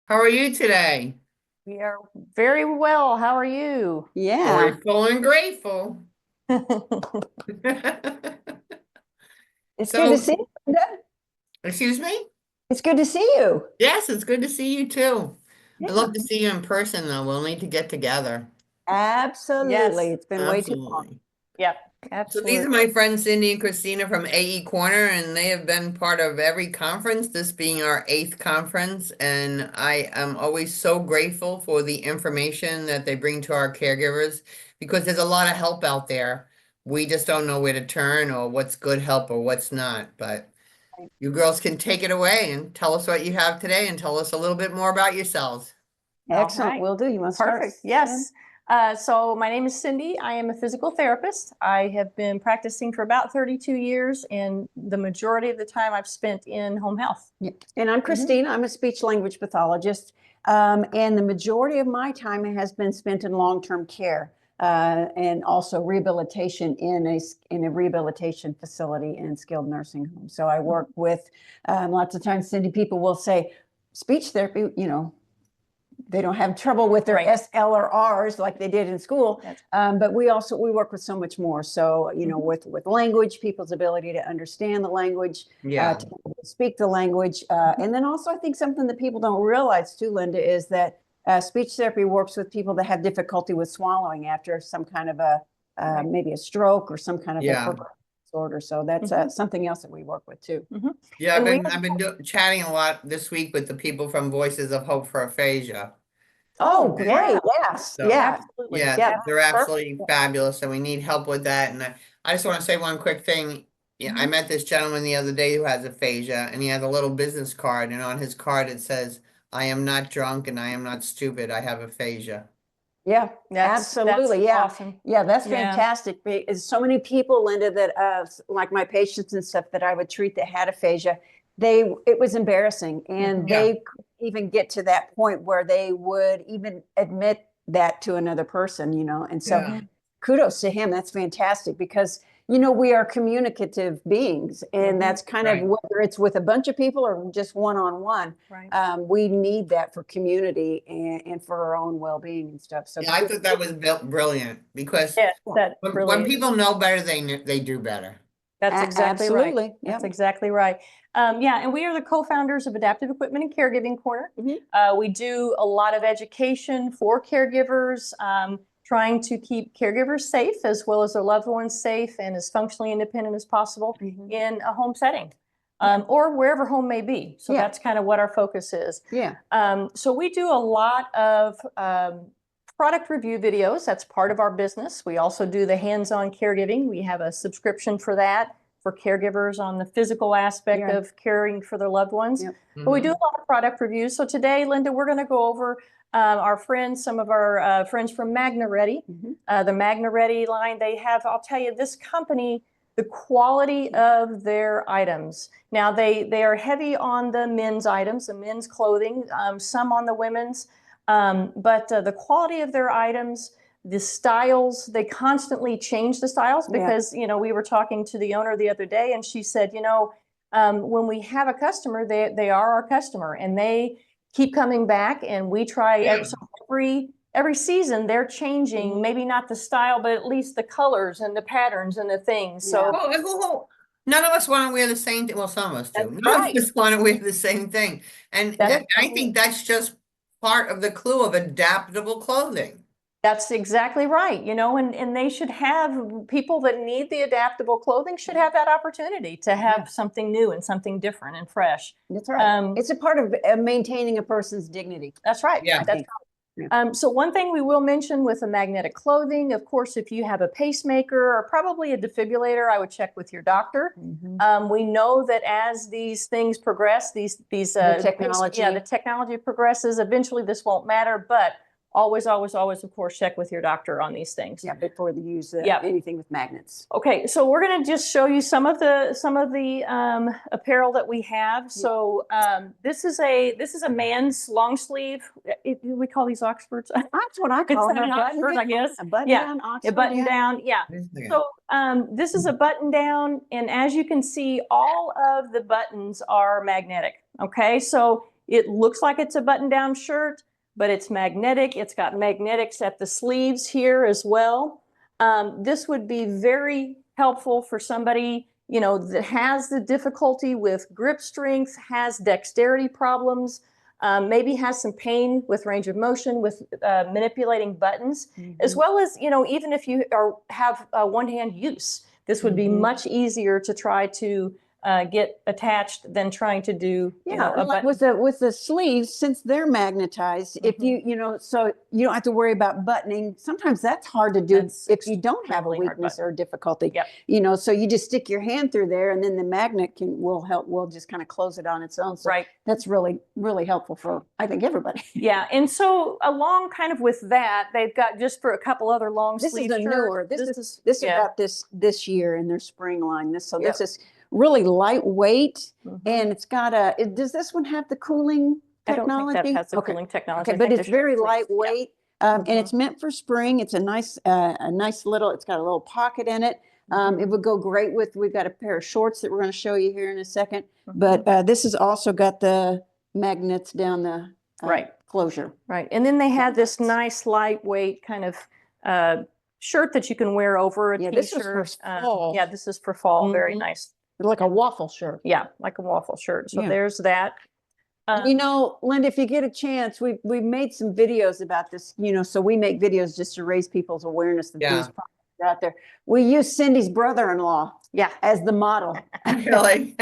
How are you today? We are very well. How are you? Yeah, Joyful and grateful. it's good to So, see you, Linda. excuse me? It's good to see you. Yes, it's good to see you too. I'd Yeah, love to see you in person though. We'll need to get together. absolutely. Yes. It's been way too long. Absolutely. Yep. So these are Absolutely. my friends Cindy and Christina from AE Corner, and they have been part of every conference, this being our eighth conference. And I am always so grateful for the information that they bring to our caregivers because there's a lot of help out there. We just don't know where to turn or what's good help or what's not. But you girls can take it away and tell us what you have today and tell us a little bit more about yourselves. All Excellent. right. Will do. You want to start? Perfect. Yes. So my name is Cindy. I am a physical therapist. I have been practicing for about 32 years, and the majority of the time I've spent in home health. Yeah. And I'm Christina. I'm a speech language pathologist. And the majority of my time has been spent in long-term care and also rehabilitation in a rehabilitation facility and skilled nursing home. So I work with lots of times, Cindy, people will say speech therapy, they don't have trouble with their Right. SL or R's like they did in school. But we work with so much more. So, with language, people's ability to understand the language, Yeah. to speak the language. And then also, I think something that people don't realize too, Linda, is that speech therapy works with people that have difficulty with swallowing after some kind of maybe a stroke or some kind of a Yeah. progressive disorder. So that's something else that we work with too. Yeah, And we I've been chatting a lot this week with the people from Voices of Hope for Aphasia. Oh, And great. Yes. so, Yeah. absolutely. yeah, Yeah. they're Perfect. absolutely fabulous, and we need help with that. And I just want to say one quick thing. Yeah, I met this gentleman the other day who has aphasia, and he has a little business card, and on his card it says, "I am not drunk and I am not stupid. I have aphasia." Yeah, That's absolutely. Yeah. awesome. Yeah, that's Yeah. fantastic. There's so many people, Linda, that like my patients and stuff that I would treat that had aphasia, it was embarrassing. And Yeah, they couldn't even get to that point where they would even admit that to another person, And so yeah, kudos to him. That's fantastic because we are communicative beings, and that's kind of right. whether it's with a bunch of people or just one-on-one. Right. We need that for community and for our own well-being and stuff. So Yeah, I thought that was brilliant because Yes, that when really is. people know better, they do better. That's exactly right. absolutely. That's Yeah. exactly right. Yeah, and we are the co-founders of Adaptive Equipment and Caregiving Corner. We do a lot of education for caregivers, trying to keep caregivers safe as well as their loved ones safe and as functionally independent as possible in a home setting, or wherever home may be. So Yeah. that's kind of what our focus is. Yeah. So we do a lot of product review videos. That's part of our business. We also do the hands-on caregiving. We have a subscription for that for caregivers on the physical aspect of caring for their loved ones. Yep. But we do a lot of product reviews. So today, Linda, we're going to go over our friends, some of our friends from Magna Ready. The Magna Ready line, they have, I'll tell you, this company, the quality of their items. Now, they are heavy on the men's items, the men's clothing, some on the women's. But the quality of their items, the styles, they constantly change the styles because, we were talking to the owner the other day and she said, when we have a customer, they are our customer and they keep coming back and we try every season they're changing, maybe not the style, but at least the colors and the patterns and the things. So None of us want to wear the same thing. Well, some of us do. that's None right. of us want to wear the same thing. And I think that's just part of the clue of adaptable clothing. That's exactly right. And they should have people that need the adaptable clothing should have that opportunity to have something new and something different and fresh. That's right. It's a part of maintaining a person's dignity. That's right. Yeah. That's so one thing we will mention with the magnetic clothing, of course, if you have a pacemaker or probably a defibrillator, I would check with your doctor. We know that as these things progress, the technology, the technology progresses. Eventually, this won't matter, but always, of course, check with your doctor on these things. Yeah, before they use anything with magnets. Okay, so we're going to just show you some of the apparel that we have. So this is a man's long sleeve. We call these Oxfords. That's what I call them. Oxford, I guess. A button down Oxford. A button down. Yeah. So this is a button down, and as you can see, all of the buttons are magnetic. Okay, so It looks like it's a button-down shirt, but it's magnetic. It's got magnetics at the sleeves here as well. This would be very helpful for somebody, you know, that has the difficulty with grip strength, has dexterity problems, maybe has some pain with range of motion, with manipulating buttons, as well as, you know, even if you have one-hand use, this would be much easier to try to get attached than trying to do, you know, a like button. with the sleeves, since they're magnetized, if you know, so you don't have to worry about buttoning. Sometimes that's hard to do That's if you don't have a extremely hard weakness button. or a difficulty. Yep. You know, so you just stick your hand through there, and then the magnet will just kind of close it on its own. So Right. that's really helpful for, I think, everybody. Yeah, and so along kind of with that, they've got just for a couple other long This sleeve is a shirts. newer. This yeah. about this year in their spring line. This Yep. is really lightweight, Mhm. and it's got does this one have the cooling technology? I don't think that has the Okay. cooling technology. Okay, I but think it's the very short sleeves, yeah. lightweight, and it's meant for spring. It's a nice little. It's got a little pocket in it. It would go great with. We've got a pair of shorts that we're going to show you here in a second. But this has also got the magnets down the Right. closure. Right, and then they have this nice lightweight kind of shirt that you can wear over a Yeah, t-shirt. this is for fall. Yeah, this is for fall. Very Mhm. nice. Like a waffle shirt. Yeah, like a waffle shirt. So Yeah. there's that. You know, Linda, if you get a chance, we've made some videos about this, you know, so we make videos just to raise people's awareness that Yeah. these products are out there. We use Cindy's brother-in-law Yeah. as the model. Really?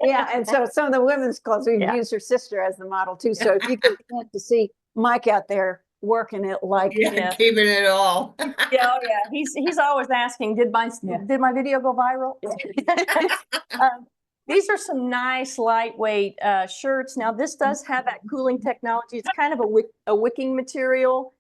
Yeah, and so some of the women's clubs, we've Yeah. used her sister as the model too. So if you get a chance to see Mike out there working it like Yeah, keeping it all. Yeah, oh yeah. He's always asking, did my video go viral? These are some nice lightweight shirts. Now this does have that cooling technology. It's kind of a wicking material.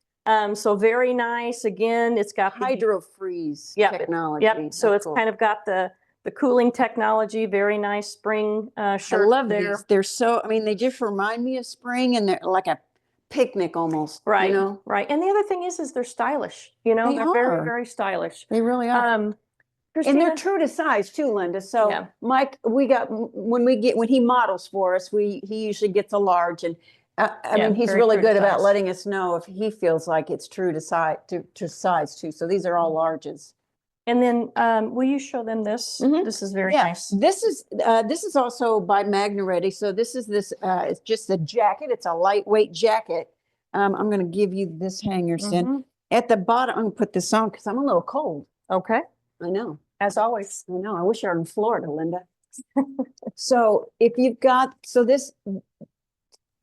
So very nice. Again, it's got hydro-freeze Yep, technology. Yep. So That's it's cool. kind of got the cooling technology. Very nice spring shirt. I love there. these. They're so, I mean, they just remind me of spring, and they're like a picnic almost. Right. You know? Right. And the other thing is they're stylish. You know, they're very, very stylish. They really are. Christina? And they're true to size too, Linda. So Yeah. Mike, when he models for us, he usually gets a large, and I mean, he's very really true to good about size. letting us know if he feels like it's true to size too. So these are all larges. And then will you show them this? Mhm. This is very Yeah, nice. this is also by Magna Ready. So this is it's just a jacket. It's a lightweight jacket. I'm going to give you this hanger, Sin. Mhm. At the bottom, I'm going to put this on because I'm a little cold. Okay. I know. As always. I know. I wish I were in Florida, Linda. So if you've got,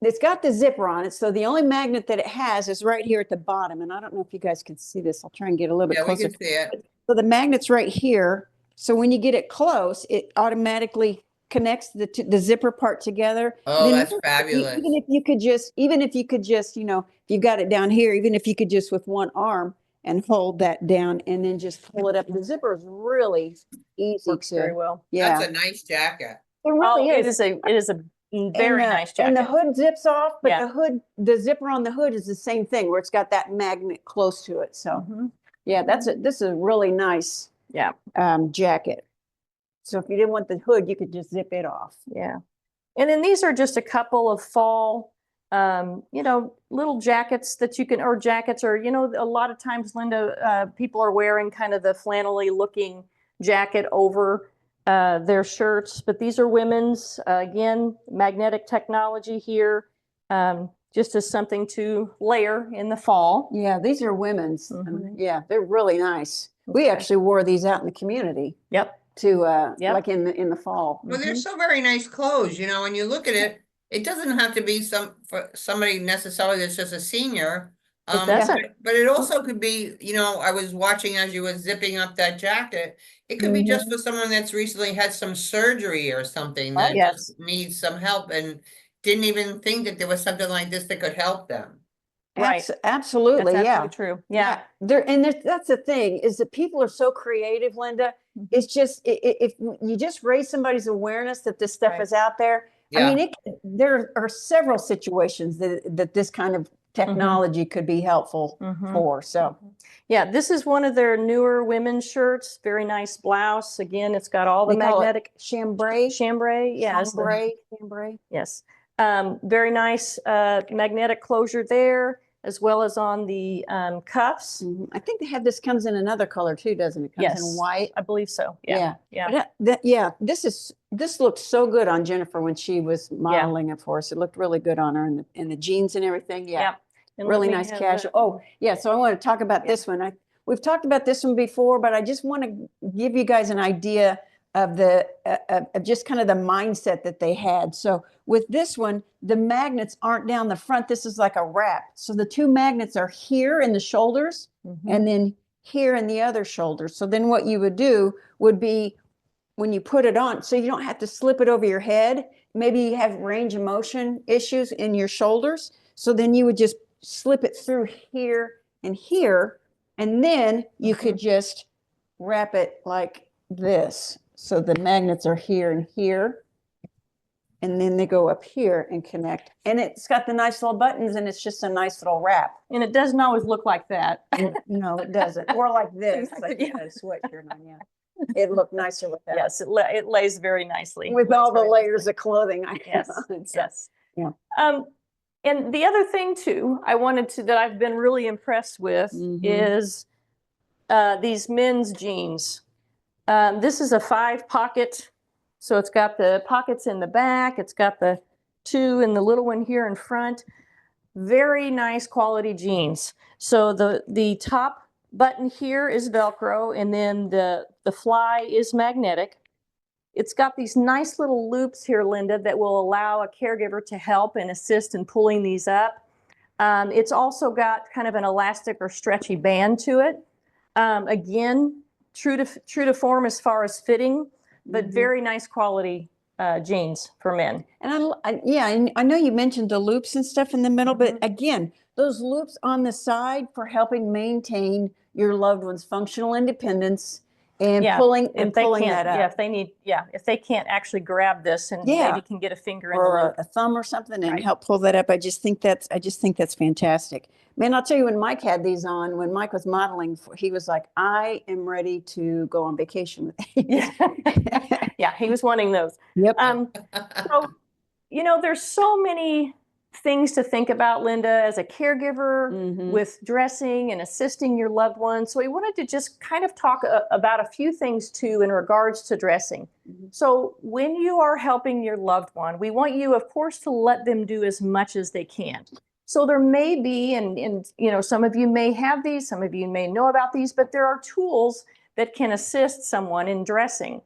it's got the zipper on it. So the only magnet that it has is right here at the bottom. And I don't know if you guys can see this. I'll try and get a little bit Yeah, we closer. can see it. So the magnet's right here. So when you get it close, it automatically connects the zipper part together. Oh, Then that's fabulous. Even if you could just, you know, if you've got it down here, even if you could just with one arm and hold that down and then just pull it up. The zipper is really easy Works very well. Yeah, That's a nice jacket. it really is. It is a very nice jacket. And the hood zips off, but Yeah. the zipper on the hood is the same thing where it's got that magnet close to it. So Mhm. yeah, this is a really nice Yeah. jacket. So if you didn't want the hood, you could just zip it off. Yeah. And then these are just a couple of fall, you know, little jackets that you can, or jackets, or, you know, a lot of times, Linda, people are wearing kind of the flannelly looking jacket over their shirts, but these are women's, again, magnetic technology here, just as something to layer in the fall. Yeah, these are women's. Mhm. Yeah, they're really nice. We Okay. actually wore these out in the community Yep. to Yep. like in the fall. Well, they're so very nice clothes, you know, when you look at it, it doesn't have to be for somebody necessarily that's just a senior. It doesn't. But it also could be, you know, I was watching as you were zipping up that jacket. It could be just for someone that's recently had some surgery or something that yes. just needs some help and didn't even think that there was something like this that could help them. Right. Absolutely, That's yeah. absolutely true. Yeah. That's the thing is that people are so creative, Linda. Mhm. It's just if you just raise somebody's awareness that this stuff Right. is out there. Yeah. I mean, there are several situations that this kind of technology could be helpful Mhm. for. So Yeah, this is one of their newer women's shirts. Very nice blouse. Again, it's got all the They call it magnetic chambray. chambray. Yes. Chambray. Yes. Very nice magnetic closure there, as well as on the cuffs. I think they have this comes in another color too, doesn't it? Comes in white. I believe so. Yeah. But, yeah, this looked so good on Jennifer when she was modeling it for us. It looked really good on her in the jeans and everything. Yeah. And Really let me nice have casual. the- Oh, yeah. So I want to talk about this one. We've talked about this one before, but I just want to give you guys an idea of the of just kind of the mindset that they had. So with this one, the magnets aren't down the front. This is like a wrap. So the two magnets are here in the shoulders and then here in the other shoulder. So then what you would do would be when you put it on, so you don't have to slip it over your head. Maybe you have range of motion issues in your shoulders. So then you would just slip it through here and here, and then you could just wrap it like this. So the magnets are here and here, and then they go up here and connect. And it's got the nice little buttons, and it's just a nice little wrap. And it doesn't always look like that. No, it doesn't. Or like this, like you had a sweatshirt on, yeah. It looked nicer with that. Yes, it lays very nicely. With all the layers of clothing I have Yes, on. So, yes. yeah. And the other thing too, that I've been really impressed with is these men's jeans. This is a 5-pocket, so it's got the pockets in the back. It's got the 2 and the little one here in front. Very nice quality jeans. So the top button here is Velcro, and then the fly is magnetic. It's got these nice little loops here, Linda, that will allow a caregiver to help and assist in pulling these up. It's also got kind of an elastic or stretchy band to it. Again, true to form as far as fitting, but very nice quality jeans for men. And I know you mentioned the loops and stuff in the middle, but again, those loops on the side for helping maintain your loved one's functional independence and pulling that up. Yeah, if they can't actually grab this and maybe can get a finger in the or loop. a thumb or something and help pull that up. I just think that's fantastic. Man, I'll tell you, when Mike had these on, when Mike was modeling, he was like, I am ready to go on vacation with these. Yeah, he was wanting those. Yep. So, there's so many things to think about, Linda, as a caregiver with dressing and assisting your loved ones. So we wanted to just kind of talk about a few things too in regards to dressing. So when you are helping your loved one, we want you, of course, to let them do as much as they can. So there may be, and some of you may have these, some of you may know about these, but there are tools that can assist someone in dressing.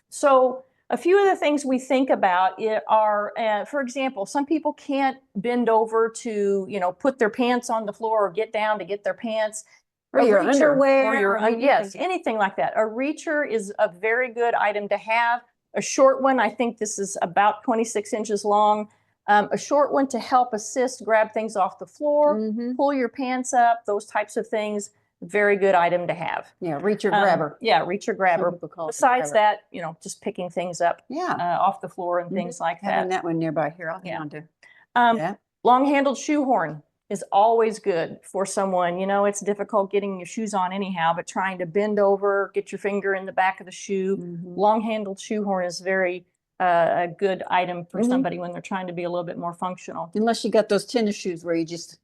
So a few of the things we think about are, for example, some people can't bend over to, put their pants on the floor or get down to get their pants. Or your underwear. Or your, yes, anything like that. A reacher is a very good item to have. A short one, I think this is about 26 inches long. A short one to help assist, grab things off the floor, pull your pants up, those types of things. Very good item to have. Yeah, reach your grabber. Yeah, reach your grabber. Besides that, just picking things up off the floor and things like that. Having that one nearby here, I'll hang on to. Long-handled shoehorn is always good for someone. It's difficult getting your shoes on anyhow, but trying to bend over, get your finger in the back of the shoe. Long-handled shoehorn is very a good item for somebody when they're trying to be a little bit more functional. Unless you got those tennis shoes where you just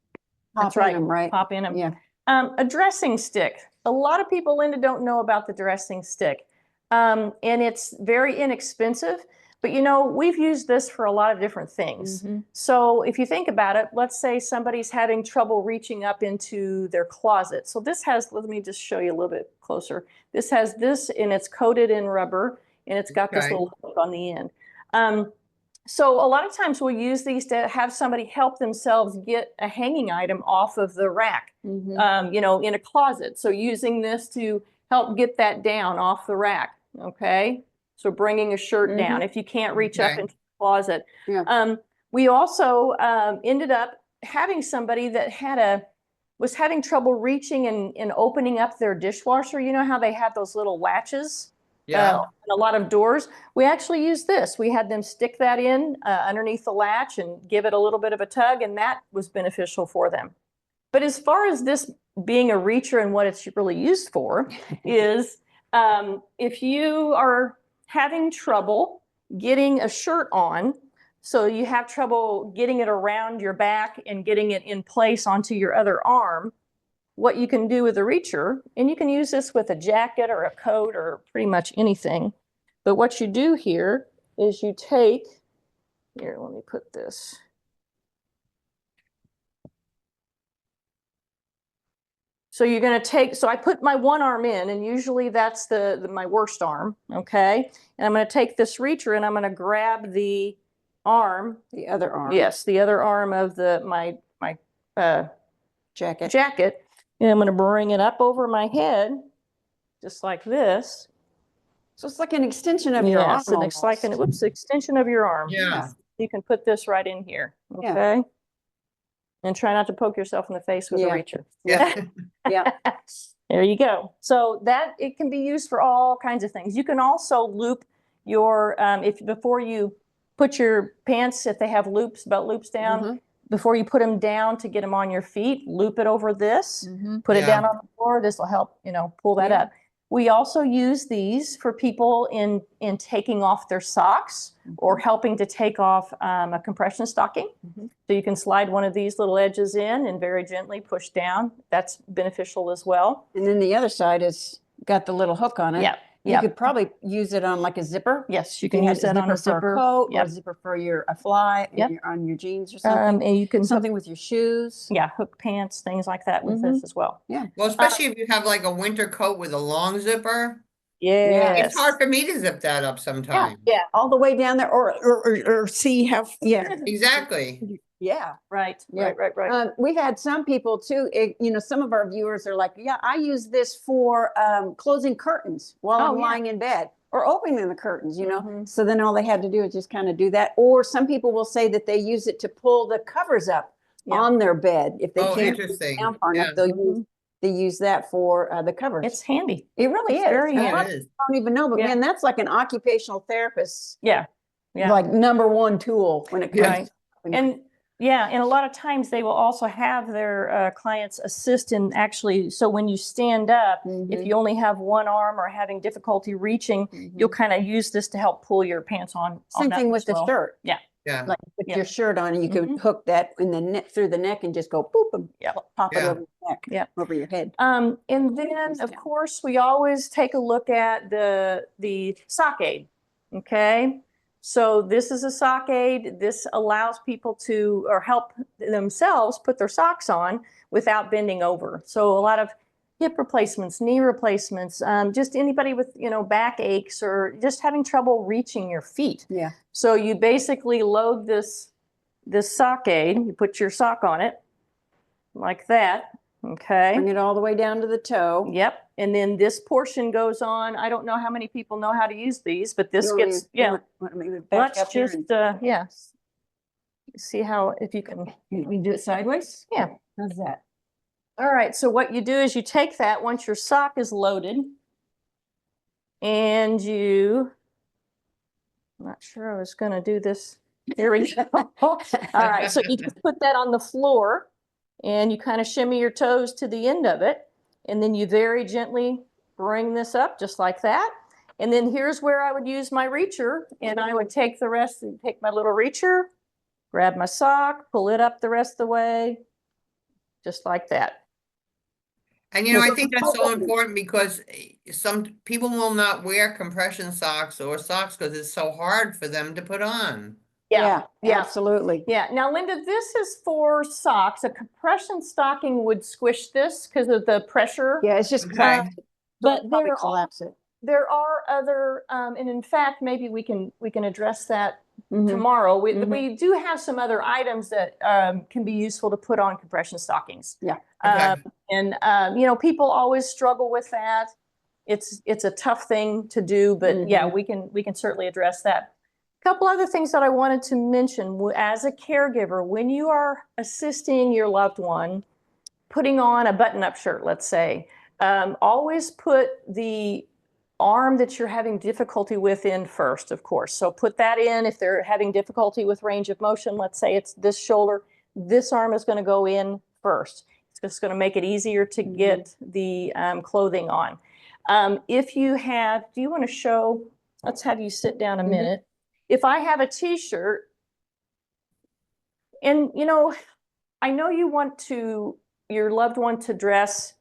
pop in them, right? Pop in them. Yeah. A dressing stick. A lot of people, Linda, don't know about the dressing stick. And it's very inexpensive, but we've used this for a lot of different things. So if you think about it, let's say somebody's having trouble reaching up into their closet. So this has, let me just show you a little bit closer. This has this, and it's coated in rubber, and it's got this little hook on the end. So a lot of times we'll use these to have somebody help themselves get a hanging item off of the rack, in a closet. So using this to help get that down off the rack, okay? So bringing a shirt down if you can't reach up into the closet. Yeah. We also ended up having somebody that was having trouble reaching and opening up their dishwasher. You know how they have those little latches? Yeah. A lot of doors. We actually used this. We had them stick that in underneath the latch and give it a little bit of a tug, and that was beneficial for them. But as far as this being a reacher and what it's really used for is if you are having trouble getting a shirt on, so you have trouble getting it around your back and getting it in place onto your other arm, what you can do with a reacher, and you can use this with a jacket or a coat or pretty much anything. But what you do here is you take, here, let me put this. So you're going to take, so I put my one arm in, and usually that's my worst arm, okay? And I'm going to take this reacher and I'm going to grab the arm. The other arm. Yes, the other arm of my Jacket. jacket. And I'm going to bring it up over my head, just like this. So it's like an extension of your arm. Yes, and it's like an extension of your arm. Yeah. You can put this right in here, Yeah. okay? And try not to poke yourself in the face with a Yeah. reacher. Yeah. Yeah. There you go. So that it can be used for all kinds of things. You can also loop your before you put your pants, if they have loops, belt loops down, Mhm. before you put them down to get them on your feet, loop it over this, Mhm. put it Yeah. down on the floor. This will help, pull that Yeah. up. We also use these for people in taking off their socks or helping to take off a compression stocking. Mhm. So you can slide one of these little edges in and very gently push down. That's beneficial as well. And then the other side is got the little hook on it. Yeah. You Yeah. could probably use it on like a zipper. Yes, you If can had use that on a for zipper. a coat or Yep. a zipper for a fly Yep. on your jeans or something. And you can Something with your shoes. hook pants, things like that with this as well. Yeah. Well, especially if you have like a winter coat with a long zipper. Yes. It's hard for me to zip that up sometimes. Yeah. All the way down there or see how, yeah. Exactly. Yeah. Right. Yeah. Right. We've had some people too, some of our viewers are like, yeah, I use this for closing curtains while Oh, I'm yeah. lying in bed or opening the curtains, Mhm. So then all they had to do is just kind of do that. Or some people will say that they use it to pull the covers up Yeah. on their bed. If they Oh, can't put it interesting. down far enough, Yeah. they use that for the covers. It's handy. It really it's is. very And a handy. lot It of is. people don't even know, but Yeah. man, that's like an occupational therapist, Yeah. Yeah. like number one tool when it comes Yeah. Right. And a lot of times they will also have their clients assist in actually, so when you stand up, if you only have one arm or having difficulty reaching, you'll kind of use this to help pull your pants on. Same up thing as with the well. shirt. Yeah. Like put Yeah. your shirt on and you can hook that in the neck through the neck and just go boop and Yeah. pop it Yeah. over your neck, Yeah. over your head. And then of course we always take a look at the sock aid. Okay. So this is a sock aid. This allows people to, or help themselves put their socks on without bending over. So a lot of hip replacements, knee replacements, just anybody with, back aches or just having trouble reaching your feet. Yeah. So you basically load this sock aid, you put your sock on it like that. Okay. Bring it all the way down to the toe. Yep. And then this portion goes on. I don't know how many people know how to use these, but this gets, let's just, see how, if you can. We do it sideways? Yeah. How's that? All right. So what you do is you take that once your sock is loaded and I'm not sure I was going to do this. Here we go. All right. So you just put that on the floor and you kind of shimmy your toes to the end of it. And then you very gently bring this up just like that. And then here's where I would use my reacher. And I would take my little reacher, grab my sock, pull it up the rest of the way, just like that. And I think that's so important because some people will not wear compression socks or socks because it's so hard for them to put on. Yeah, absolutely. Yeah. Now, Linda, this is for socks. A compression stocking would squish this because of the pressure. Yeah, it's just Okay. But probably collapse it. there are other, and in fact, maybe we can address that tomorrow. We do have some other items that can be useful to put on compression stockings. Yeah. Okay. And people always struggle with that. It's a tough thing to do, but yeah, we can certainly address that. A couple other things that I wanted to mention as a caregiver, when you are assisting your loved one, putting on a button-up shirt, let's say, always put the arm that you're having difficulty with in first, of course. So put that in. If they're having difficulty with range of motion, let's say it's this shoulder, this arm is going to go in first. It's just going to make it easier to get the clothing on. If you have, do you want to show, let's have you sit down a minute. If I have a t-shirt And, I know you want your loved one to dress,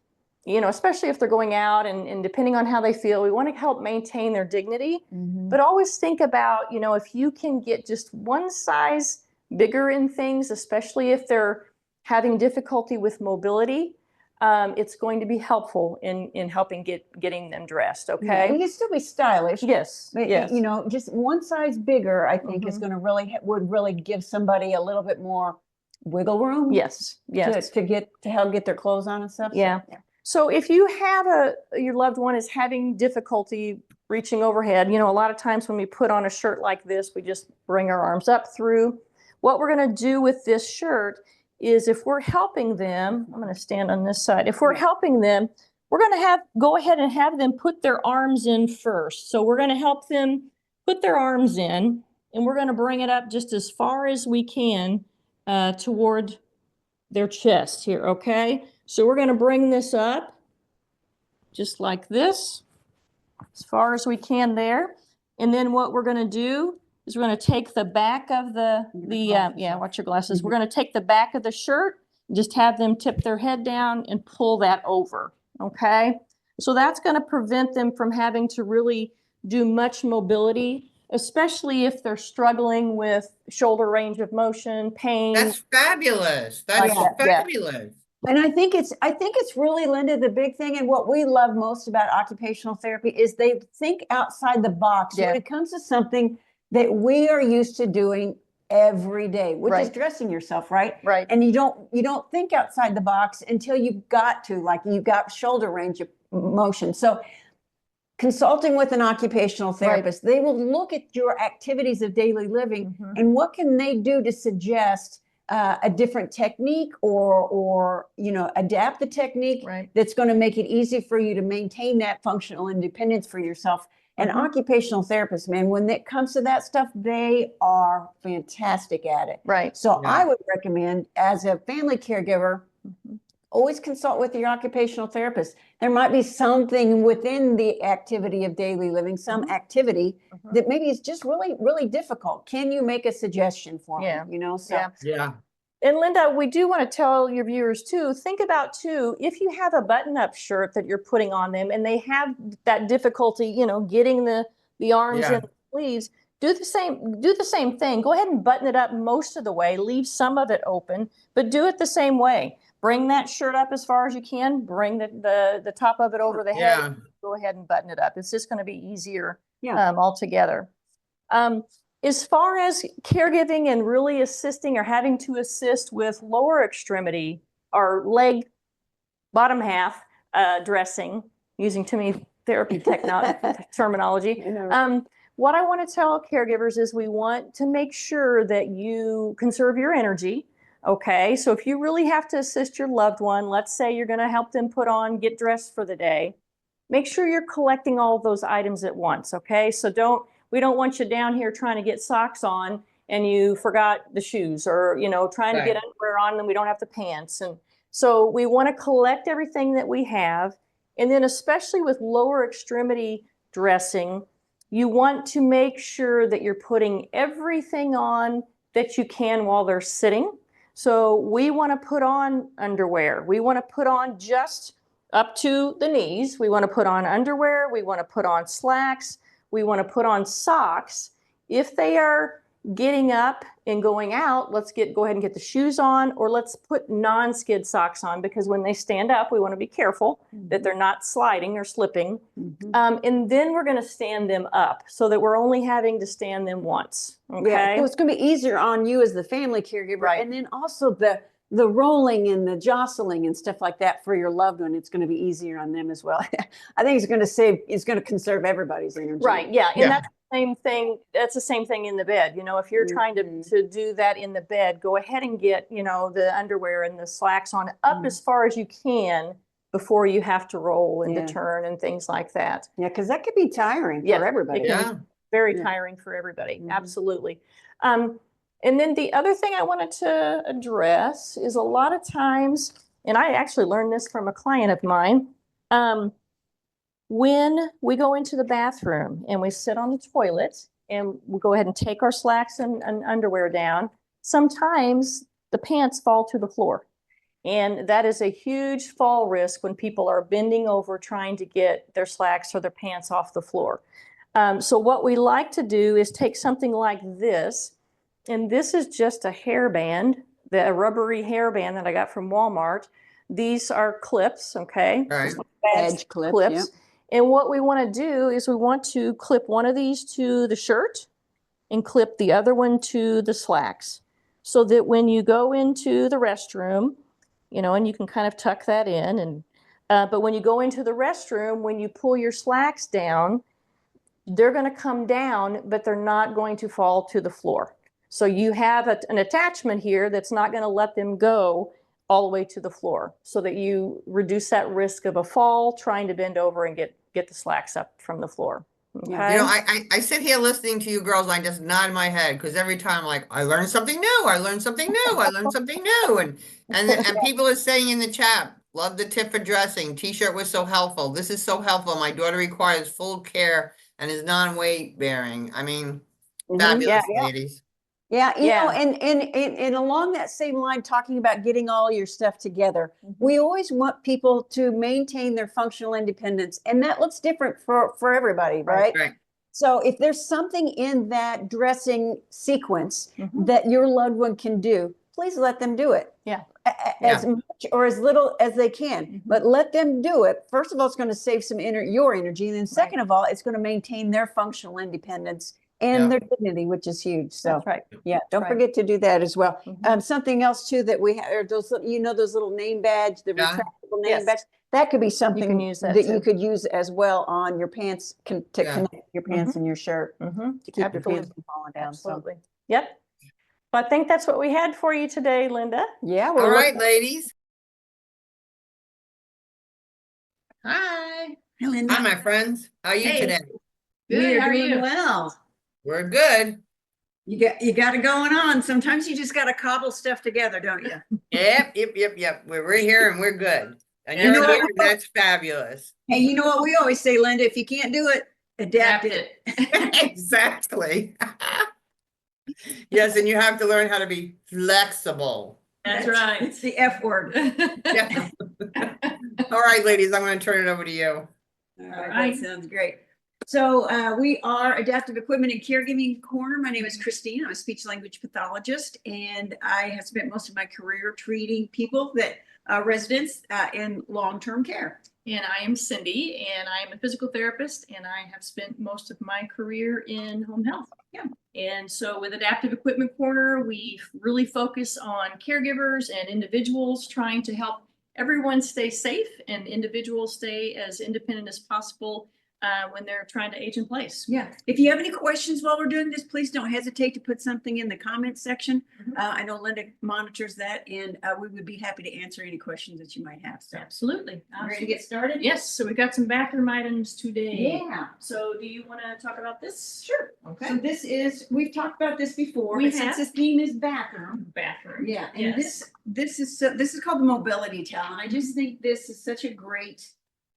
especially if they're going out and depending on how they feel, we want to help maintain their dignity. But always think about, if you can get just one size bigger in things, especially if they're having difficulty with mobility, it's going to be helpful in helping getting them dressed. Yeah, Okay. you can still be stylish. Yes. But, Yes. just one size bigger, I think is going to would really give somebody a little bit more wiggle room. Yes. Yes. To help get their clothes on and stuff. Yeah. So if you have your loved one is having difficulty reaching overhead, a lot of times when we put on a shirt like this, we just bring our arms up through. What we're going to do with this shirt is if we're helping them, I'm going to stand on this side. If we're helping them, we're going to go ahead and have them put their arms in first. So we're going to help them put their arms in, and we're going to bring it up just as far as we can toward their chest here, okay? So we're going to bring this up just like this, as far as we can there. And then what we're going to do is we're going to take the back of watch your glasses. We're going to take the back of the shirt, just have them tip their head down and pull that over, okay? So that's going to prevent them from having to really do much mobility, especially if they're struggling with shoulder range of motion, pain. That's fabulous. That's fabulous. And I think it's really, Linda, the big thing, and what we love most about occupational therapy is they think outside the box when it comes to something that we are used to doing every day, which is dressing yourself, right? Right. And you don't think outside the box until you've got shoulder range of motion. So consulting with an occupational therapist, they will look at your activities of daily living and what can they do to suggest a different technique or adapt the technique that's going to make it easy for you to maintain that functional independence for yourself. And occupational therapists, man, when it comes to that stuff, they are fantastic at it. Right. So I would recommend, as a family caregiver, always consult with your occupational therapist. There might be something within the activity of daily living, some activity that maybe is just really, really difficult. Can you make a suggestion for me? Yeah. And Linda, we do want to tell your viewers too, think about too, if you have a button-up shirt that you're putting on them and they have that difficulty, getting the arms and the sleeves, do the same thing. Go ahead and button it up most of the way, leave some of it open, but do it the same way. Bring that shirt up as far as you can, bring the top of it over the head, go ahead and button it up. It's just going to be easier altogether. As far as caregiving and really assisting or having to assist with lower extremity or leg bottom half dressing, using too many therapy terminology, what I want to tell caregivers is we want to make sure that you conserve your energy. Okay, so if you really have to assist your loved one, let's say you're going to help them get dressed for the day, make sure you're collecting all of those items at once. Okay, so we don't want you down here trying to get socks on and you forgot the shoes, or trying to get underwear on and we don't have the pants. And so we want to collect everything that we have. And then especially with lower extremity dressing, you want to make sure that you're putting everything on that you can while they're sitting. So we want to put on underwear. We want to put on just up to the knees. We want to put on underwear. We want to put on slacks. We want to put on socks. If they are getting up and going out, let's go ahead and get the shoes on, or let's put non-skid socks on, because when they stand up, we want to be careful that they're not sliding or slipping. And then we're going to stand them up so that we're only having to stand them once. Okay. Yeah, so it's going to be easier on you as the family caregiver. Right. And then also the rolling and the jostling and stuff like that for your loved one, it's going to be easier on them as well. I think it's going to conserve everybody's energy. Right. Yeah. And that's the same thing. That's the same thing in the bed. If you're trying to do that in the bed, go ahead and get, the underwear and the slacks on up as far as you can before you have to roll and to turn and things like that. Yeah. Because that could be tiring for everybody. It can be very tiring for everybody. Absolutely. And then the other thing I wanted to address is a lot of times, and I actually learned this from a client of mine, when we go into the bathroom and we sit on the toilet and we go ahead and take our slacks and underwear down, sometimes the pants fall to the floor. And that is a huge fall risk when people are bending over trying to get their slacks or their pants off the floor. So what we like to do is take something like this, and this is just a hairband, a rubbery hairband that I got from Walmart. These are clips, okay? Right. Just like badge clips. Yep. And what we want to do is we want to clip one of these to the shirt and clip the other one to the slacks, so that when you go into the restroom, you know, and you can kind of tuck that in, and but when you go into the restroom, when you pull your slacks down, they're going to come down, but they're not going to fall to the floor. So you have an attachment here that's not going to let them go all the way to the floor, so that you reduce that risk of a fall trying to bend over and get the slacks up from the floor. Okay. Yeah. You know, I sit here listening to you girls, and I just nod my head, because every time, like, I learned something new, I learned something new, I learned something new. And people are saying in the chat, love the tip for dressing. T-shirt was so helpful. This is so helpful. My daughter requires full care and is non-weight bearing. I mean, fabulous, Yeah. ladies. Yeah, you know, Yeah. and along that same line, talking about getting all your stuff together, we always want people to maintain their functional independence, and that looks different for everybody, right? Right. So if there's something in that dressing sequence that your loved one can do, please let them do it. Yeah. As much or as little as they can, but let them do it. First of all, it's going to save some your energy. And then second of all, it's going to maintain their functional independence and their dignity, which is huge. So That's right. yeah, don't forget to do that as well. Something else too that we have are those, you know, those little name badge, the retractable name badge. That could be something use that you could use as well on your pants to connect your pants and your shirt to keep your pants from falling down. Absolutely. Yep. Well, I think that's what we had for you today, Linda. Yeah. All right, ladies. Hi. Hi, Linda. Hi, my friends. How are you today? Good. How are you? Well. We're good. You got it going on. Sometimes you just got to cobble stuff together, don't you? Yep. We're here and we're good. And you're here, and that's fabulous. Hey, you know what we always say, Linda? If you can't do it, adapt it. Exactly. Yes, and you have to learn how to be flexible. That's right. It's the F word. Yeah. All right, ladies, I'm going to turn it over to you. All right, that sounds great. So we are Adaptive Equipment and Caregiving Corner. My name is Christina. I'm a speech language pathologist, and I have spent most of my career treating people that residents in long-term care. And I am Cindy, and I am a physical therapist, and I have spent most of my career in home health. Yeah. And so with Adaptive Equipment Corner, we really focus on caregivers and individuals, trying to help everyone stay safe and individuals stay as independent as possible when they're trying to age in place. Yeah. If you have any questions while we're doing this, please don't hesitate to put something in the comments section. I know Linda monitors that, and we would be happy to answer any questions that you might have. So Absolutely. ready to get started? Yes. So we've got some bathroom items today. Yeah. So do you want to talk about this? Sure. Okay. So this is, we've talked about this before, We but since have. this theme is bathroom. Bathroom. Yeah, and Yes. this is called the mobility towel, and I just think this is such a great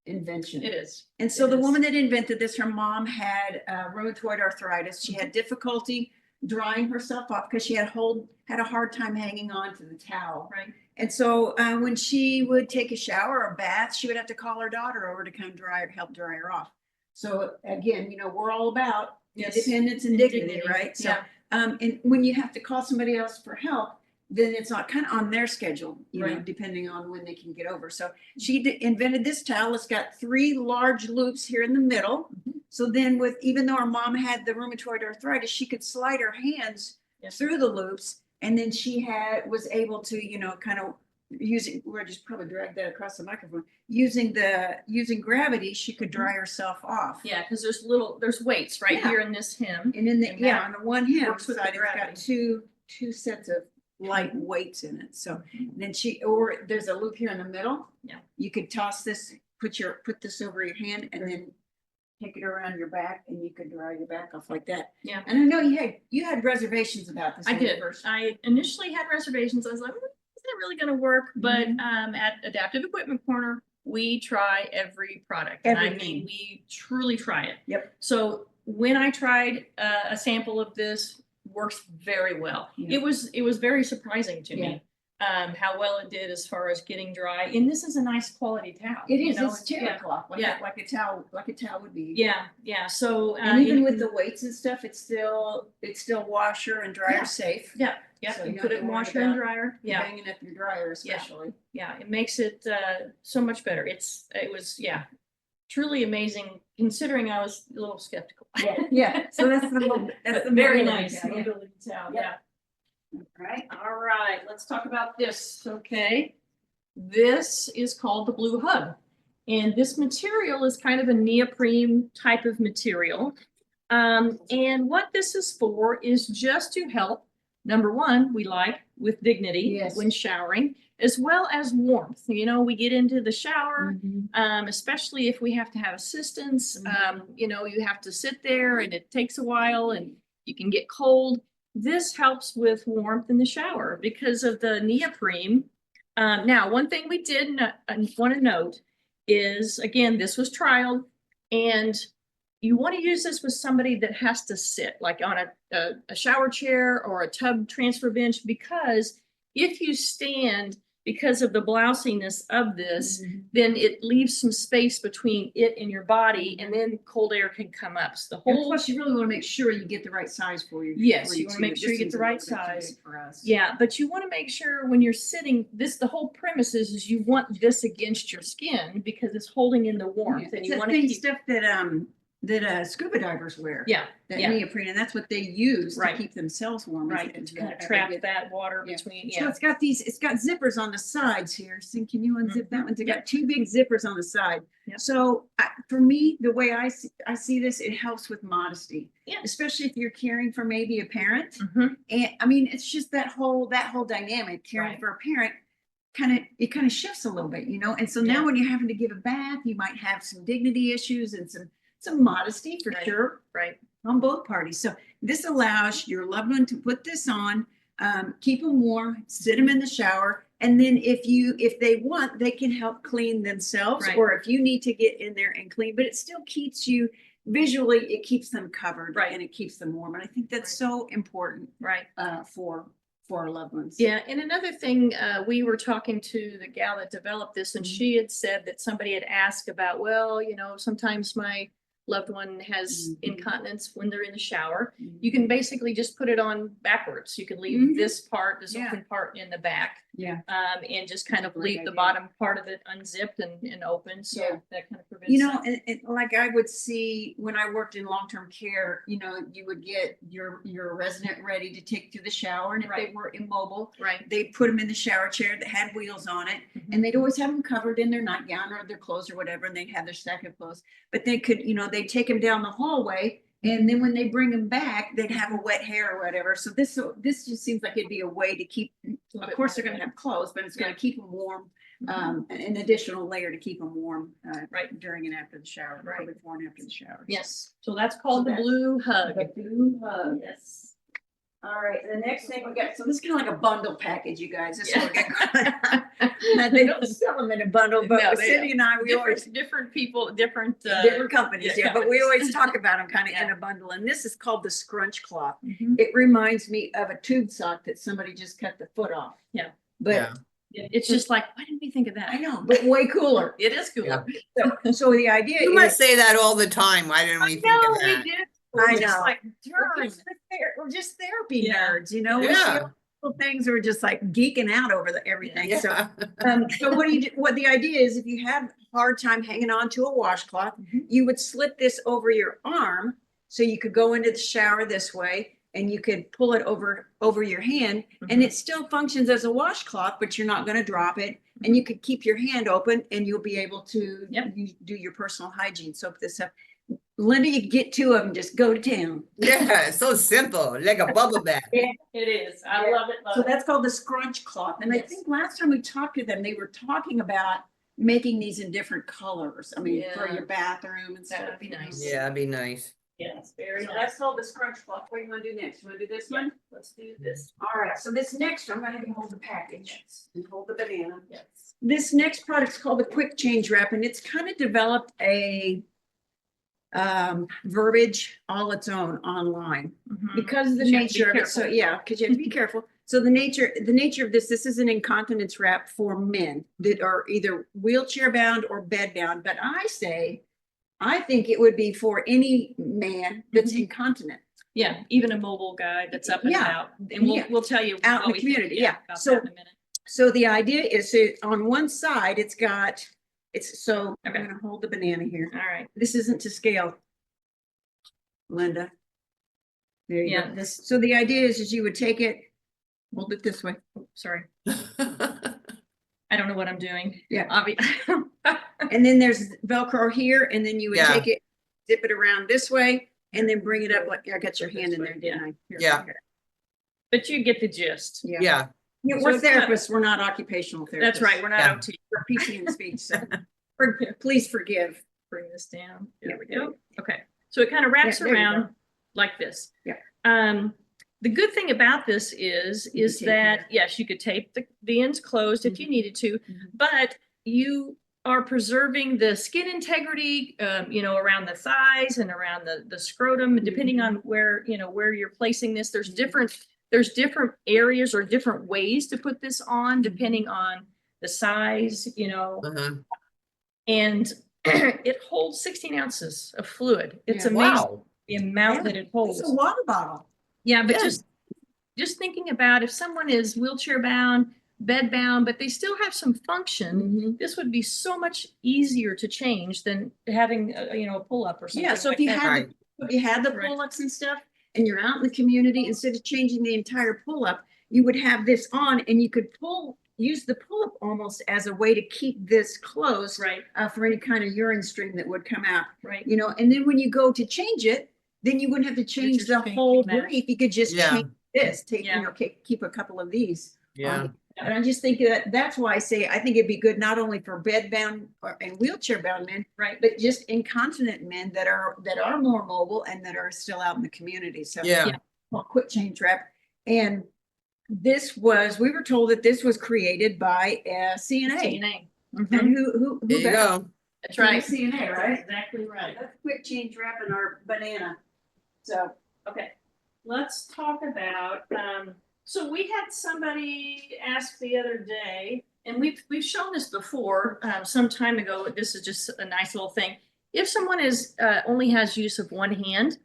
invention. It is. And so It the is. woman that invented this, her mom had rheumatoid arthritis. She had difficulty drying herself off because she had a hard time hanging on to the towel. Right. And so when she would take a shower or bath, she would have to call her daughter over to come help dry her off. So again, you know, we're all about independence and dignity, right? So and when you have to call somebody else for help, then it's not kind of on their schedule, you know, depending on when they can get over. So she invented this towel. It's got 3 large loops here in the middle. So then even though her mom had the rheumatoid arthritis, she could slide her hands through the loops. And then she was able to, you know, kind of we'll just probably drag that across the microphone. Using gravity, she could dry herself off. Yeah, because there's weights right here in this hem. And in on the one hem works with side, the it's got gravity. two sets of light weights in it. So then there's a loop here in the middle. Yeah. You could toss this, put this over your hand, and then take it around your back, and you could dry your back off like that. Yeah. And I know you had reservations about this. I when you did. first. I initially had reservations. I was like, is that really going to work? But at Adaptive Equipment Corner, we try every product. And I mean, we truly try it. Yep. So when I tried a sample of this, works very well. Yeah. It was very surprising to Yeah. me, how well it did as far as getting dry. And this is a nice quality towel. It you is, know, it's terra cloth, yeah. like a towel would be. Yeah. So, And even you with can- the weights and stuff, it's still washer and dryer Yeah. safe. yeah, So you you put don't it in have to washer worry and about dryer. Yeah. Banging up your dryer especially. Yeah, it makes it so much better. It was truly amazing considering I was a little skeptical. Yeah, so that's the Very mobility nice. towel, yeah. mobility towel, Yep. yeah. Right? All right, let's talk about this. Okay. This is called the Blue Hug. And this material is kind of a neoprene type of material. And what this is for is just to help, number one, we like with dignity Yes. when showering, as well as warmth. You know, we get into the shower, especially if we have to have assistance. You know, you have to sit there and it takes a while and you can get cold. This helps with warmth in the shower because of the neoprene. Now, one thing we did want to note is, again, this was trialed, and you want to use this with somebody that has to sit, like on a shower chair or a tub transfer bench, because if you stand, because of the blousiness of this, then it leaves some space between it and your body, and then cold air can come up. So the And whole plus, you really want to make sure you get the right size for you. Yes, for you wanna too. make sure you This get the seems a right little bit too big size. For us. Yeah, but you want to make sure when you're sitting, the whole premise is you want this against your skin because it's holding in the warmth, and It's you that want to same keep. stuff that scuba divers wear. Yeah, That yeah. neoprene, and that's what they use Right. to keep themselves warm. Right, is to kind of after trap they get- that water Yeah. between. So Yeah, it's got zippers on the sides here. So can you unzip that one? It's Yep. got two big zippers on the side. Yep. So for me, the way I see this, it helps with modesty. Yeah. Especially if you're caring for maybe a parent. Mhm. And I mean, it's just that whole dynamic, caring Right. for a parent, it kind of shifts a little bit, you know? And so Yeah. now when you're having to give a bath, you might have some dignity issues and some modesty for Right. sure right. on both parties. So this allows your loved one to put this on, keep them warm, sit them in the shower. And then if they want, they can help clean themselves, Right. or if you need to get in there and clean, but it still keeps you visually, it keeps them covered, Right. and it keeps them warm. And I think that's Right. so important Right. For our loved ones. Yeah, and another thing, we were talking to the gal that developed this, and she had said that somebody had asked about, well, you know, sometimes my loved one has incontinence when they're in the shower. You can basically just put it on backwards. You can leave this Yeah. open part in the back, Yeah. and just kind of Great leave the idea. bottom part of it unzipped and open. So Yeah. that kind of prevents. You know, that. and like I would see when I worked in long-term care, you know, you would get your resident ready to take to the shower, and if they Right. were immobile, Right. they'd put them in the shower chair that had wheels on it, and they'd always have them covered in their nightgown or their clothes or whatever, and they'd have their stack of clothes. But they could, you know, they'd take them down the hallway, and then when they bring them back, they'd have a wet hair or whatever. So this just seems like it'd be a way to keep. Of course, they're going to have clothes, but it's going to keep them warm. An additional layer to keep them warm, Right. during and after the shower, Right. or before and after the shower. Yes. So that's called the that's Blue Hug. The Blue Hug. Yes. All right, the next thing we got, so this is kind of like a bundle package, you guys. This is Yeah. what we got. Now, they don't sell them in a bundle, but No, with they Cindy and I, we always, different people, different. different companies, yeah, yeah, but we companies. always talk about them kind of in Yeah. a bundle. And this is called the scrunch cloth. Mhm. It reminds me of a tube sock that somebody just cut the foot off. Yeah. But Yeah. It's just like, why didn't we think of that? I know, but way cooler. It is cooler. So the idea You is. must say that all the time. Why didn't we think of that? did. I We're just know. like, We're just therapy Yeah. nerds, you know? We see Yeah. all little things, we're just like geeking out over everything. So, Yeah. so what do you do? What the idea is, if you have a hard time hanging on to a washcloth, Mhm. you would slip this over your arm, so you could go into the shower this way, and you could pull it over your hand, and Mhm. it still functions as a washcloth, but you're not going to drop it, and you could keep your hand open, and you'll be able to Yep. do your personal hygiene, soap this up. Linda, you get two of them, just go to town. Yeah, so simple, like a bubble bath. It is. I Yeah. love it. So that's called the scrunch cloth. And I Yes. think last time we talked to them, they were talking about making these in different colors. I mean, for Yeah. your bathroom and stuff. That would be nice. Yeah, that'd be nice. Yes, very So nice. that's called the scrunch cloth. What do you want to do next? You want to do this one? Let's do this. All right. So this next, I'm going to have you hold the package and hold the banana. Yes. This next product's called the quick change wrap, and it's kind of developed a verbiage all its own online. Mhm. Because of the You have to be nature of it, so careful. yeah, because you have to be careful. So the nature of this is an incontinence wrap for men that are either wheelchair bound or bed bound. But I think it would be for any man that's Mhm. incontinent Yeah, even a mobile guy that's up and Yeah. about, and Yeah. we'll tell you Out in what the we think, community, yeah. about So- that in a minute. So the idea is that on one side, so I'm Okay. gonna hold the banana here. All right, This isn't to scale, Linda. There you yeah, go. this, So the idea is you would take it, hold it this way. sorry, I don't know what I'm doing. Yeah. And And then there's Velcro here, and then you would Yeah. take it, dip it around this way, and then bring it up like, I got your hand in there, didn't I? Here, Yeah. here. But you get the gist. Yeah. Yeah, Yeah, So we're it's not- therapists, we're not occupational therapists. That's right, we're not Yeah. OT. We're PC and speech, so please forgive. Bring this down. Yeah, There we there you go. Okay, so it kind of wraps Yeah, there you around go. like this. Yeah. The good thing about this is You can tape that, it. yes, you could tape the ends closed if you needed to, but you are preserving the skin integrity, around the thighs and around the scrotum, depending on where you're placing this. There's different areas or different ways to put this on, depending on the size, uh-huh. and it holds 16 ounces of fluid. It's Yeah. amazing Wow. the amount Yeah, that it holds. It's a water bottle. Yeah, but Yeah. just thinking about if someone is wheelchair bound, bed bound, but they still have some function, this would be so much easier to change than having a pull up or something. Yeah, so like if you that. had, Right. if you had the Right. pull-ups and stuff, and you're out in the community, instead of changing the entire pull-up, you would have this on and you could use the pull-up almost as a way to keep this closed Right, for any kind of urine stream that would come out, right. and then when you go to change it, then you wouldn't have to change just the changing whole that. brief. You could just Yeah. change this, Yeah. keep a couple of these. Yeah, And I just think that's why I think it'd be good not only for bedbound and wheelchair bound men, Right. but just incontinent men that are more mobile and that are still out in the community. So yeah, well, quick change wrap. And we were told that this was created by CNA. DNA. And who there you better? go. That's right. CNA, right? Exactly right. That's quick change wrap in our banana. So Okay, let's talk about, so we had somebody ask the other day, and we've shown this before, some time ago. This is just a nice little thing. If someone only has use of one hand,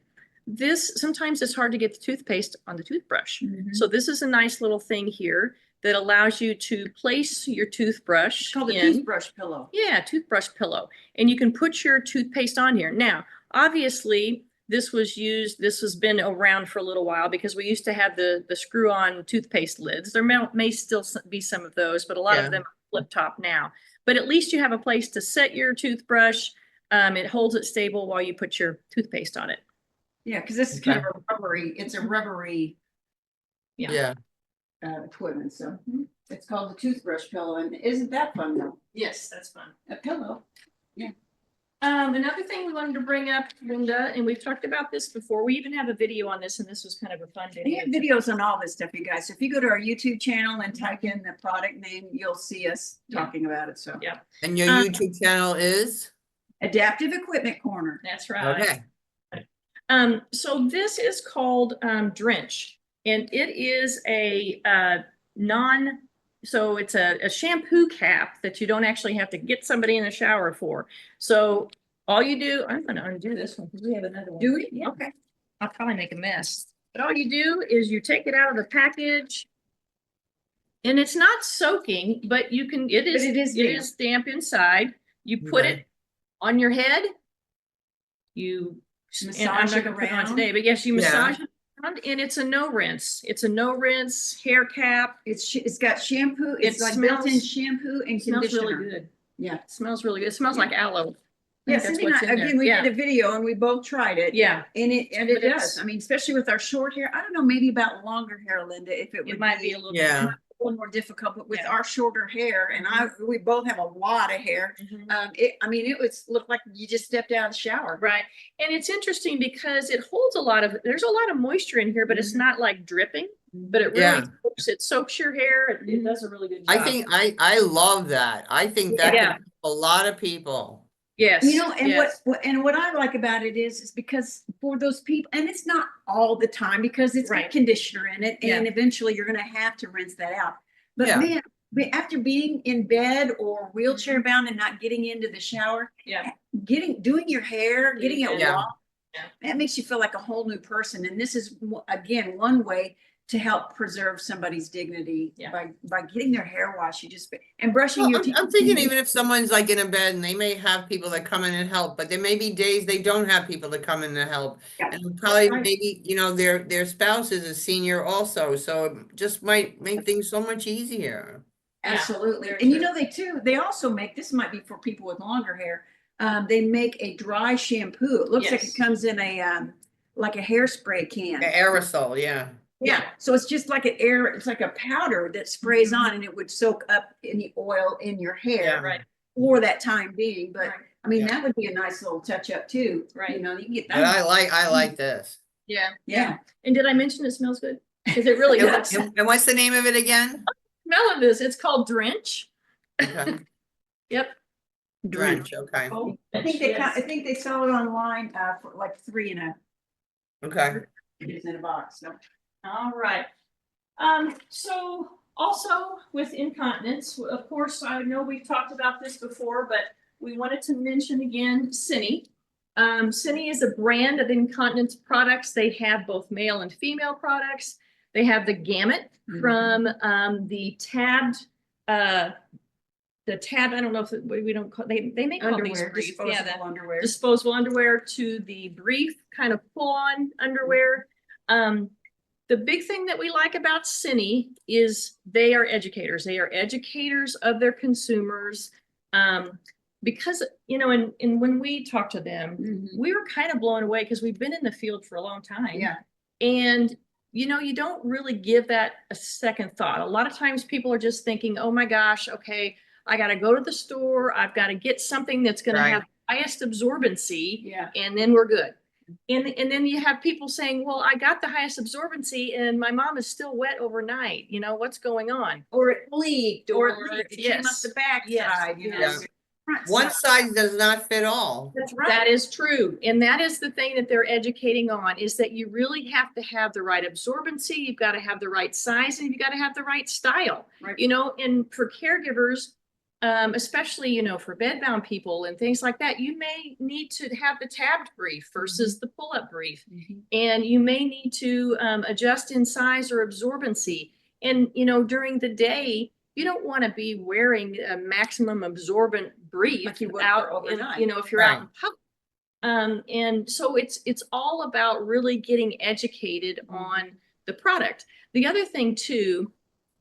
sometimes it's hard to get the toothpaste on the toothbrush. So this is a nice little thing here that allows you to place your toothbrush it's called a in. toothbrush pillow. Yeah, toothbrush pillow. And you can put your toothpaste on here. Now, obviously, this has been around for a little while because we used to have the screw-on toothpaste lids. There may still be some of those, but a lot Yeah. of them are flip top now. But at least you have a place to set your toothbrush. It holds it stable while you put your toothpaste on it. Yeah, because this is kind of it's a rubbery Yeah, equipment. So it's called the toothbrush pillow. And isn't that fun though? Yes, that's fun. A pillow. Another thing we wanted to bring up, Linda, and we've talked about this before. We even have a video on this, and this was kind of a fun We video. have videos on all this stuff, you guys. So if you go to our YouTube channel and type in the product name, you'll see us talking about it. So Yeah. and your YouTube channel is? Adaptive Equipment Corner. That's right. Okay, So this is called Drench, and it is so it's a shampoo cap that you don't actually have to get somebody in the shower for. So all you do, I'm going to undo this one because we have another one. Do we? Yeah. Okay. I'll probably make a mess. But all you do is you take it out of the package, and it's not soaking, but it is damp inside. You put Okay. it on your head. And I'm Massage not it gonna put it on around. today, but yes, you Yeah. massage it around, and it's a no rinse. It's a no rinse hair cap. It's got shampoo. It's It like built-in smells- shampoo and It smells conditioner. really good. Yeah. It smells really good. It smells like aloe. I Yeah, think that's Cindy and what's I, in there. again, we Yeah. did a video and we both tried it. Yeah, And it But does. it's- I mean, especially with our short hair. I don't know, maybe about longer hair, Linda, if it it would might be a little. Yeah. a little more difficult, but with Yeah. our shorter hair and we both have a lot of hair. Mhm. It looked like you just stepped out of the shower. Right. And it's interesting because it holds there's a lot of moisture in here, but it's not like dripping, but it really Yeah. soaks your hair. It Mhm. does a really good job. I think I love that. I think that Yeah. could help a lot of people. Yes. You know, and yes. what I like about it is because for those people, and it's not all the time because it's got Right. conditioner in it, Yeah. and eventually you're going to have to rinse that out. But Yeah. man, after being in bed or wheelchair bound and not getting into the shower, Yeah. doing your hair, getting it Yeah. washed, that makes you feel like a whole new person. And this is again one way to help preserve somebody's dignity by getting their hair washed. You just and brushing Well, your teeth. I'm thinking even if someone's like in a bed and they may have people that come in and help, but there may be days they don't have people to come in to help. Yeah, And probably right. maybe, you know, their spouse is a senior also, so it just might make things so much easier. Absolutely. very And you true. know, they also make, this might be for people with longer hair. They make a dry shampoo. It looks like Yes. it comes in a, like a hairspray can. The aerosol, yeah. Yeah. So it's just like it's like a powder that sprays on and it would soak up any oil in your hair. Yeah. Right. For that time being. But Right. I mean, Yeah. that would be a nice little touch up too. Right. You know, you can get But that. I like this. Yeah. Yeah. And did I mention it smells good? Because it really And, does. and what's the name of it again? Smell of this. It's called Drench. Okay. Yep. Drench, okay. Oh, I think they sell it online for like $3 Okay. in a box. So. All right. So also with incontinence, of course, I know we've talked about this before, but we wanted to mention again Cine. Cine is a brand of incontinence products. They have both male and female products. They have the gamut from the tabbed, I don't know if we don't call, they make all these Underwear, briefs. disposable Yeah, underwear. disposable underwear to the brief kind of pull-on underwear. The big thing that we like about Cine is they are educators. They are educators of their consumers. Because, you know, and when we talk to them, we were kind of blown away because we've been in the field for a long time. Yeah. And, you know, you don't really give that a second thought. A lot of times people are just thinking, oh my gosh, okay, I got to go to the store. I've got to get something that's going to have highest absorbency. Yeah. And then we're good. And then you have people saying, well, I got the highest absorbency and my mom is still wet overnight. You know, what's going on? Or it leaked, or it came up yes. the back Yes. side, you know. Yeah. Front One side. size does not fit all. That's right. That is true. And that is the thing that they're educating on, is that you really have to have the right absorbency. You've got to have the right size and you've got to have the right style, Right. you know, and for caregivers, especially, you know, for bedbound people and things like that, you may need to have the tabbed brief versus the pull-up brief. And you may need to adjust in size or absorbency. And, you know, during the day, you don't want to be wearing a maximum absorbent brief Like you would out, for overnight. you know, if you're out in public. And so it's all about really getting educated on the product. The other thing too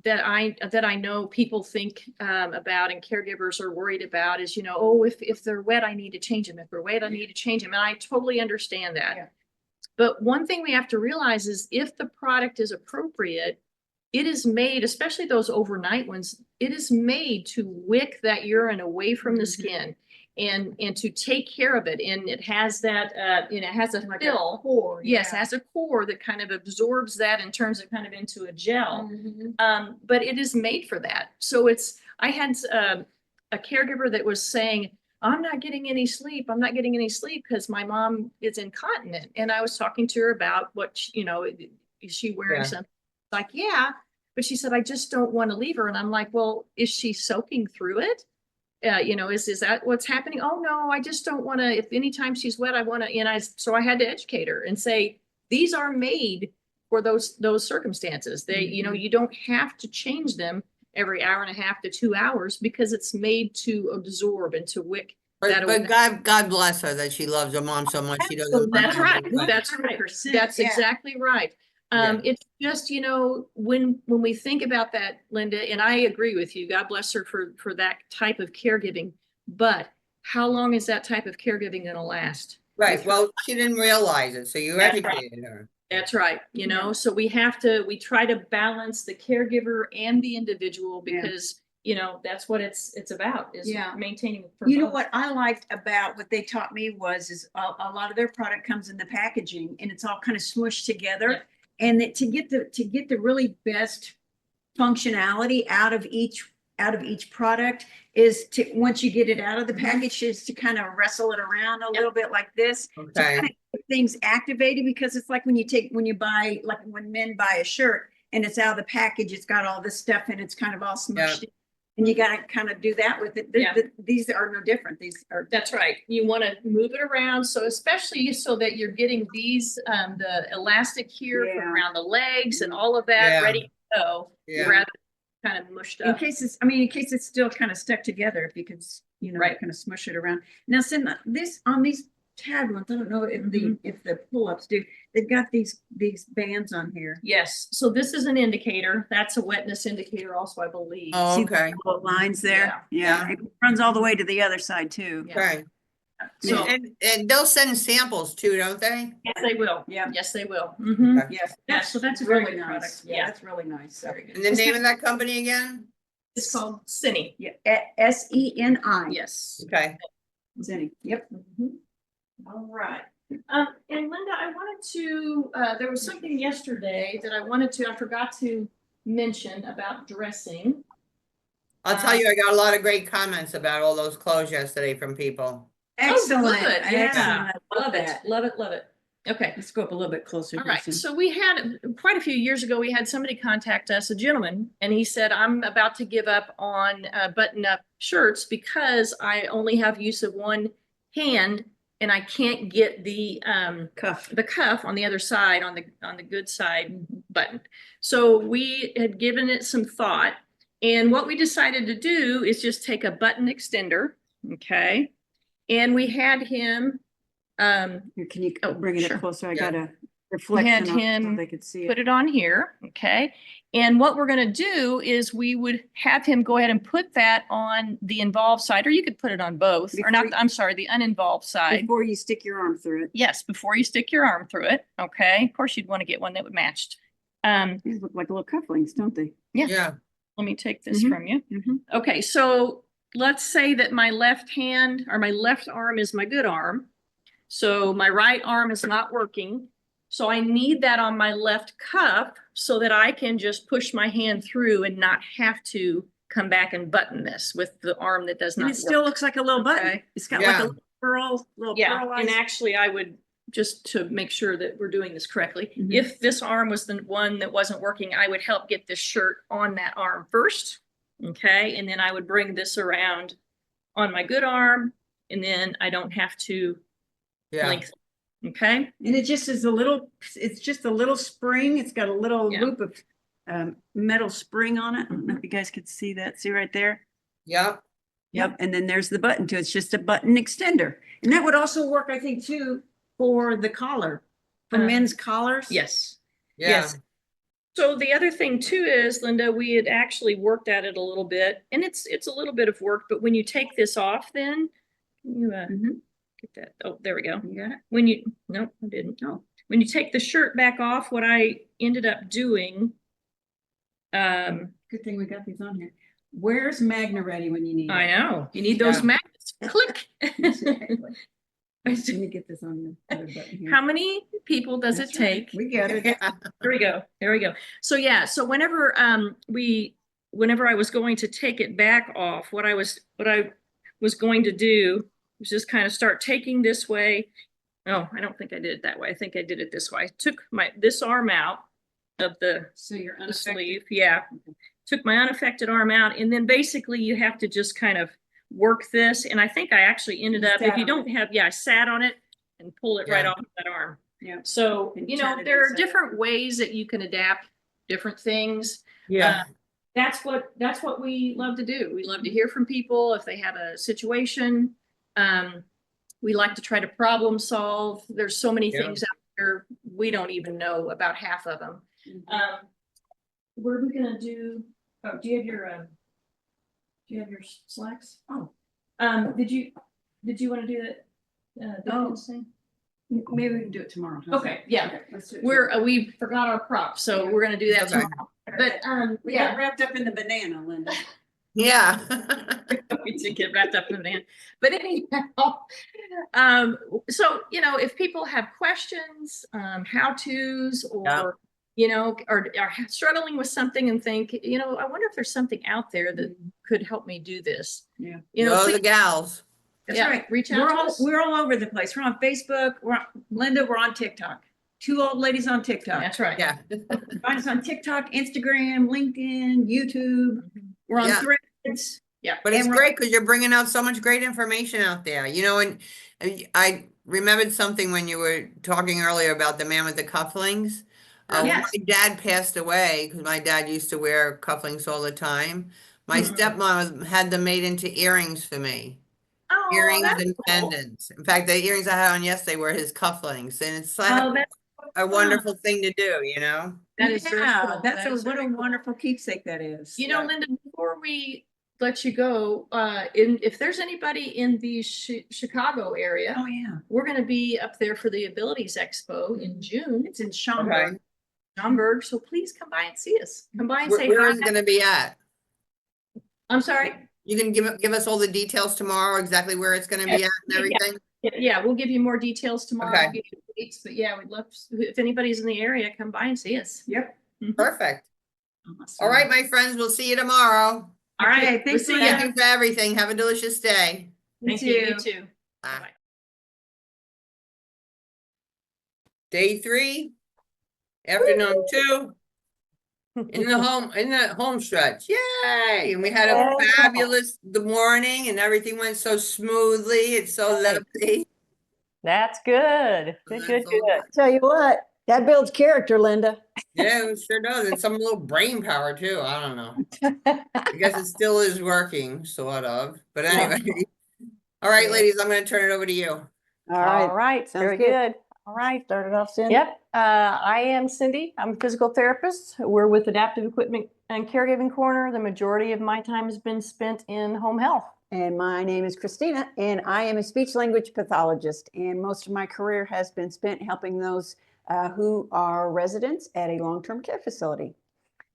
that I know people think about and caregivers are worried about is, you know, oh, if they're wet, I need to change them. If they're wet, I need to change them. And I totally understand that. Yeah. But one thing we have to realize is if the product is appropriate, it is made, especially those overnight ones, it is made to wick that urine away from the skin and to take care of it. And it has that, you know, it has a Like fill. a core. Yes, yeah. has a core that kind of absorbs that and turns it kind of into a gel. But it is made for that. So I had a caregiver that was saying, I'm not getting any sleep. I'm not getting any sleep because my mom is incontinent. And I was talking to her about what, you know, is she wearing something? Like, yeah. But she said, I just don't want to leave her. And I'm like, well, is she soaking through it? You know, is that what's happening? Oh no, I just don't want to, if anytime she's wet, I want to, and so I had to educate her and say, these are made for those circumstances. They, you know, you don't have to change them every hour and a half to 2 hours because it's made to absorb and to wick. But God bless her that she loves her mom so much she doesn't. That's right. But That's right. 100%, That's yeah. exactly right. It's just, you know, when we think about that, Linda, and I agree with you, God bless her for that type of caregiving, but how long is that type of caregiving going to last? Right. Well, she didn't realize it, so you That's educated her. That's right. You know, so we try to balance the caregiver and the individual because, you know, that's what it's about is maintaining. You know what I liked about what they taught me is a lot of their product comes in the packaging and it's all kind of smushed together. And that to get the really best functionality out of each out of each product is to, once you get it out of the package, is to kind of wrestle it around a little bit like this. To Okay. kind of get things activated, because it's like when you buy, like when men buy a shirt and it's out of the package, it's got all this stuff and it's kind of all smushed in. And you got to kind of do that with it. These are no different. These are. That's right. You want to move it around. So especially so that you're getting these, the elastic here from around the legs and all of that ready to go. Yeah. Rather than kind of mushed In up. case it's, I mean, in case it's still kind of stuck together, if you could, you know, kind of smush it around. Now, Cindy, this, on these tab ones, I don't know if the pull-ups do, they've got these bands on here. Yes. So this is an indicator. That's a wetness indicator also, I believe. Oh, See okay. the little lines there? Yeah. It runs all the way to the other side too. Yeah. Okay. So And they'll send samples too, don't they? yes, they will. Yeah. Yes, they will. Mhm. Okay. Yes. So that's a really really nice. product. Yeah, Yeah. that's really nice. Very good. And the name of that company again? It's called Cine. Yeah, SENI. Yes. Okay. Zenny. Yep. Mhm. All right. And Linda, I wanted to, there was something yesterday that I forgot to mention about dressing. I'll tell you, I got a lot of great comments about all those clothes yesterday from people. Excellent. Oh, good. Yeah. Excellent. I Love it. that. Love it. Love it. Okay. Let's go up a little bit closer. All right. Kristen. So we had quite a few years ago, we had somebody contact us, a gentleman, and he said, I'm about to give up on button-up shirts because I only have use of one hand and I can't get the cuff on the other side, on the good side button. So we had given it some thought, and what we decided to do is just take a button extender, okay? And we had him Here, can you bring it sure. up closer? I Yeah. got a reflection Had on it so him they could see put it. it on here, okay? And what we're gonna do is we would have him go ahead and put that on the involved side, or you could put it on both, or not, Before- I'm sorry, the uninvolved side. Before you stick your arm through it. Yes, before you stick your arm through it, okay? Of course, you'd want to get one that would match. These look like little cufflinks, don't they? Yeah. Let me take this Mhm. from you. Okay, so let's say that my left hand or my left arm is my good arm. So my right arm is not working. So I need that on my left cuff so that I can just push my hand through and not have to come back and button this with the arm that does not And work. it still looks like a little button. Okay. It's got like Yeah. a little pearl, Yeah, pearl and eyes. actually I would, just to make sure that we're doing this correctly, Mhm. if this arm was the one that wasn't working, I would help get this shirt on that arm first. Okay, and then I would bring this around on my good arm, and then I don't have to Yeah. lengthen. Okay, And it just is it's just a little spring. It's got a little Yeah. loop of metal spring on it. I don't know if you guys could see that. See right there? Yep. Yep. And then there's the button too. It's just a button extender. And that would also work, I think, too, for the collar, for men's collars. yes. Yeah. Yes. So the other thing too is, Linda, we had actually worked at it a little bit, and it's a little bit of work, but when you take this off, then you Mhm. get that. Oh, there we go. You got it? When you, nope, I didn't. Oh. When you take the shirt back off, what I ended up doing, Good thing we got these on here. Where's Magna Ready when you need I it? know, you need those Yeah. magnets. Click. Exactly. Let me get this on the other button here. How many people does it That's right. take? We got it. Yeah. There we go. There we go. So yeah, so whenever whenever I was going to take it back off, what I was going to do was just kind of start taking this way. Oh, I don't think I did it that way. I think I did it this way. I took this arm out of the So you're the unaffected. sleeve. Yeah. Took my unaffected arm out, and then basically you have to just kind of work this. And I think I actually ended You up, if sat you on don't have, I sat on it and pull it right Yeah. off that arm. Yeah. So, And you turn know, it there are inside out. different ways that you can adapt different things. Yeah. That's what we love to do. We love to hear from people if they have a situation. We like to try to problem solve. There's so many Yeah. things out there, we don't even know about half of them. Mhm. What are we gonna do? Oh, do you have your slacks? Oh, did you want to do that? Dickens thing? Maybe we can do it tomorrow. How's Okay, that? yeah. Okay, let's do it We forgot our props, so we're gonna do that Okay. tomorrow. But, We yeah. got wrapped up in the banana, Linda. Yeah. We did get wrapped up in the van. But anyhow, so, you know, if people have questions, how-tos, or Yeah. you know, are struggling with something and think, you know, I wonder if there's something out there that could help me do this. Yeah. You know, Those are please, the gals. That's yeah, right. reach out to us. We're all over the place. We're on Facebook. Linda, we're on TikTok. Two old ladies on TikTok. That's right. Yeah. Find us on TikTok, Instagram, LinkedIn, YouTube. We're on Yeah. Threads. Yeah. But it's And we're- great because you're bringing out so much great information out there, you know, and I remembered something when you were talking earlier about the man with the cufflinks. When Yes. my dad passed away, because my dad used to wear cufflinks all the time, my stepmom had them made into earrings for me. Oh, Earrings that's and cool. pendants. In fact, the earrings I had on yesterday were his cufflinks, and it's like Oh, that's a wonderful thing to do, you know? that is very Yeah, cool. that's That is what a very cool. wonderful keepsake that is. You know, Yeah. Linda, before we let you go, if there's anybody in the Chicago area, Oh, yeah. we're going to be up there for the Abilities Expo in June. It's in Schaumburg. Okay. Schaumburg, so please come by and see us. Come by and say Where hi. is it gonna be at? I'm sorry. You can give us all the details tomorrow, exactly where it's gonna be at and everything? Yeah, we'll give you more details tomorrow. Okay. I'll give you dates, but yeah, we'd love, if anybody's in the area, come by and see us. Yep. Perfect. Awesome. All right, my friends, we'll see you tomorrow. All right, Okay, we'll thanks, see Linda. ya. Thank you for everything. Have a delicious day. Thank you. You too. Bye. Bye-bye. Day 3, afternoon 2, in the home stretch. Yay! And we had a Yeah. fabulous good morning and everything went so smoothly. It's so lovely. That's good. Good, That's good, all good. Tell you what, that builds character, Linda. Yeah, it sure does. And some little brain power too. I don't know. I guess it still is working, sort of. But anyway. All right, Yeah. ladies, I'm going to turn it over to you. All All right. right, sounds very good. good. All right. Start it off, Cindy. Yep. I am Cindy. I'm a physical therapist. We're with Adaptive Equipment and Caregiving Corner. The majority of my time has been spent in home health. And my name is Christina, and I am a speech language pathologist. And most of my career has been spent helping those who are residents at a long-term care facility.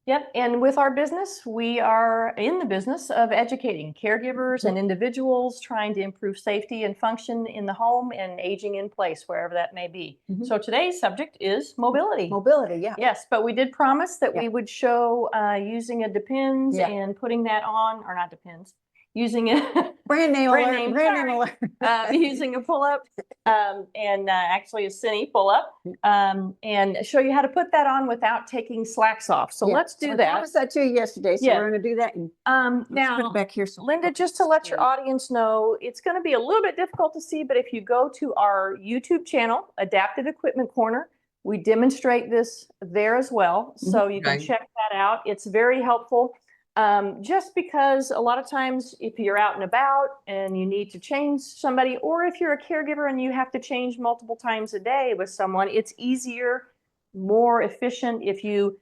Yep. And with our business, we are in the business of educating caregivers and individuals trying to improve safety and function in the home and aging in place, wherever that may be. Mhm. So today's subject is mobility. Mobility, yeah. Yes, but we did promise that Yeah. we would show using a Depends Yeah. and putting that on, or not Depends, using it. Brand name Brand alert, name, brand sorry. name alert. Using a pull-up and actually a cine pull-up and show you how to put that on without taking slacks off. So Yeah. let's do I that. promised that to you yesterday, so Yeah. we're going to do that. And let's put Now, it back here. So Linda, just to let your audience know, it's going to be a little bit difficult to see, but if you go to our YouTube channel, Adaptive Equipment Corner, we demonstrate this there as well. So you can Okay. check that out. It's very helpful. Just because a lot of times if you're out and about and you need to change somebody, or if you're a caregiver and you have to change multiple times a day with someone, it's easier, more efficient if you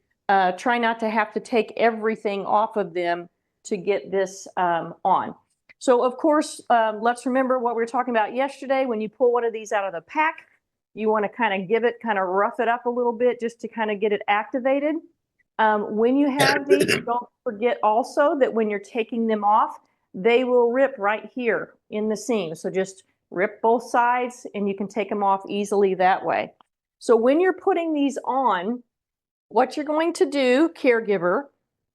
try not to have to take everything off of them to get this on. So of course, let's remember what we were talking about yesterday. When you pull one of these out of the pack, you want to kind of kind of rough it up a little bit just to kind of get it activated. When you have these, don't forget also that when you're taking them off, they will rip right here in the seam. So just rip both sides and you can take them off easily that way. So when you're putting these on, what you're going to do, caregiver,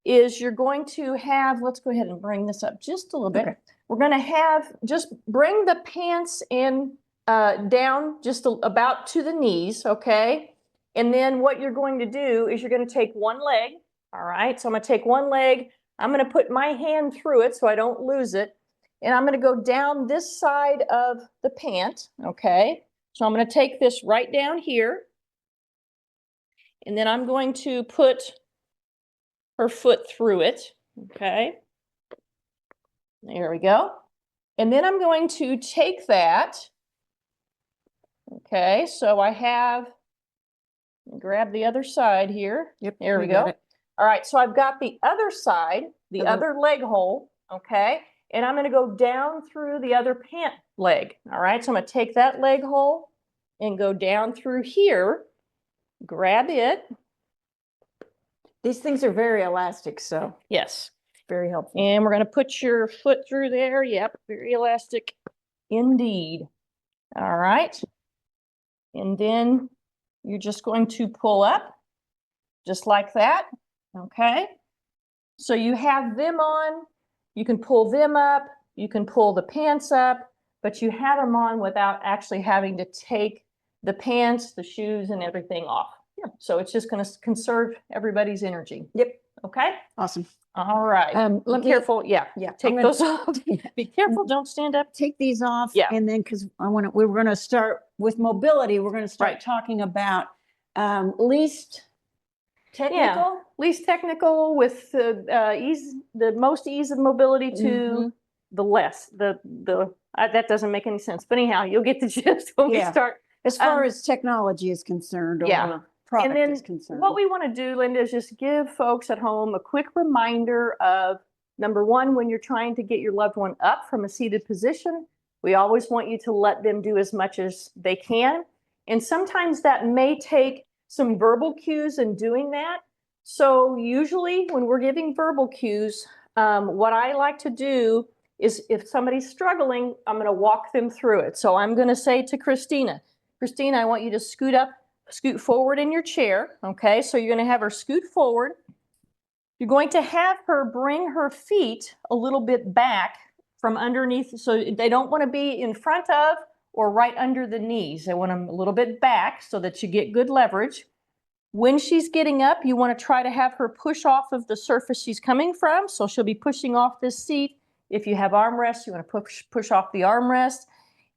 is you're going to have, let's go ahead and bring this up just a little bit. Okay. We're going to have, just bring the pants in down just about to the knees, okay? And then what you're going to do is you're going to take one leg, all right? So I'm going to take one leg. I'm going to put my hand through it so I don't lose it. And I'm going to go down this side of the pant, okay? So I'm going to take this right down here. And then I'm going to put her foot through it, okay? There we go. And then I'm going to take that, okay? So I have, grab the other side here. Yep, There we got go. it. All right, so I've got the other side, the other leg hole, okay? And I'm going to go down through the other pant leg, all right? So I'm going to take that leg hole and go down through here, grab it. These things are very elastic, so Yes. very helpful. And we're going to put your foot through there. Yep, very elastic indeed. All right. And then you're just going to pull up just like that. Okay. So you have them on, you can pull them up, you can pull the pants up, but you have them on without actually having to take the pants, the shoes, and everything off. Yeah. So it's just going to conserve everybody's energy. Yep. Okay. Awesome. All right. Let Be me careful. Yeah. Yeah. Take I'm gonna those off. Be careful. Don't stand up. take these off. Yeah. And then because we're going to start with mobility, we're going to start Right. talking about least technical. Least technical with the most ease of mobility to the less. That doesn't make any sense. But anyhow, you'll get the gist when we Yeah. start. As far as technology is concerned, Yeah. or product then is concerned. what we want to do, Linda, is just give folks at home a quick reminder of, number one, when you're trying to get your loved one up from a seated position, we always want you to let them do as much as they can. And sometimes that may take some verbal cues in doing that. So usually when we're giving verbal cues, what I like to do is if somebody's struggling, I'm going to walk them through it. So I'm going to say to Christina, I want you to scoot forward in your chair. Okay, so you're going to have her scoot forward. You're going to have her bring her feet a little bit back from underneath. So they don't want to be in front of or right under the knees. They want them a little bit back so that you get good leverage. When she's getting up, you want to try to have her push off of the surface she's coming from. So she'll be pushing off this seat. If you have armrests, you want to push off the armrest.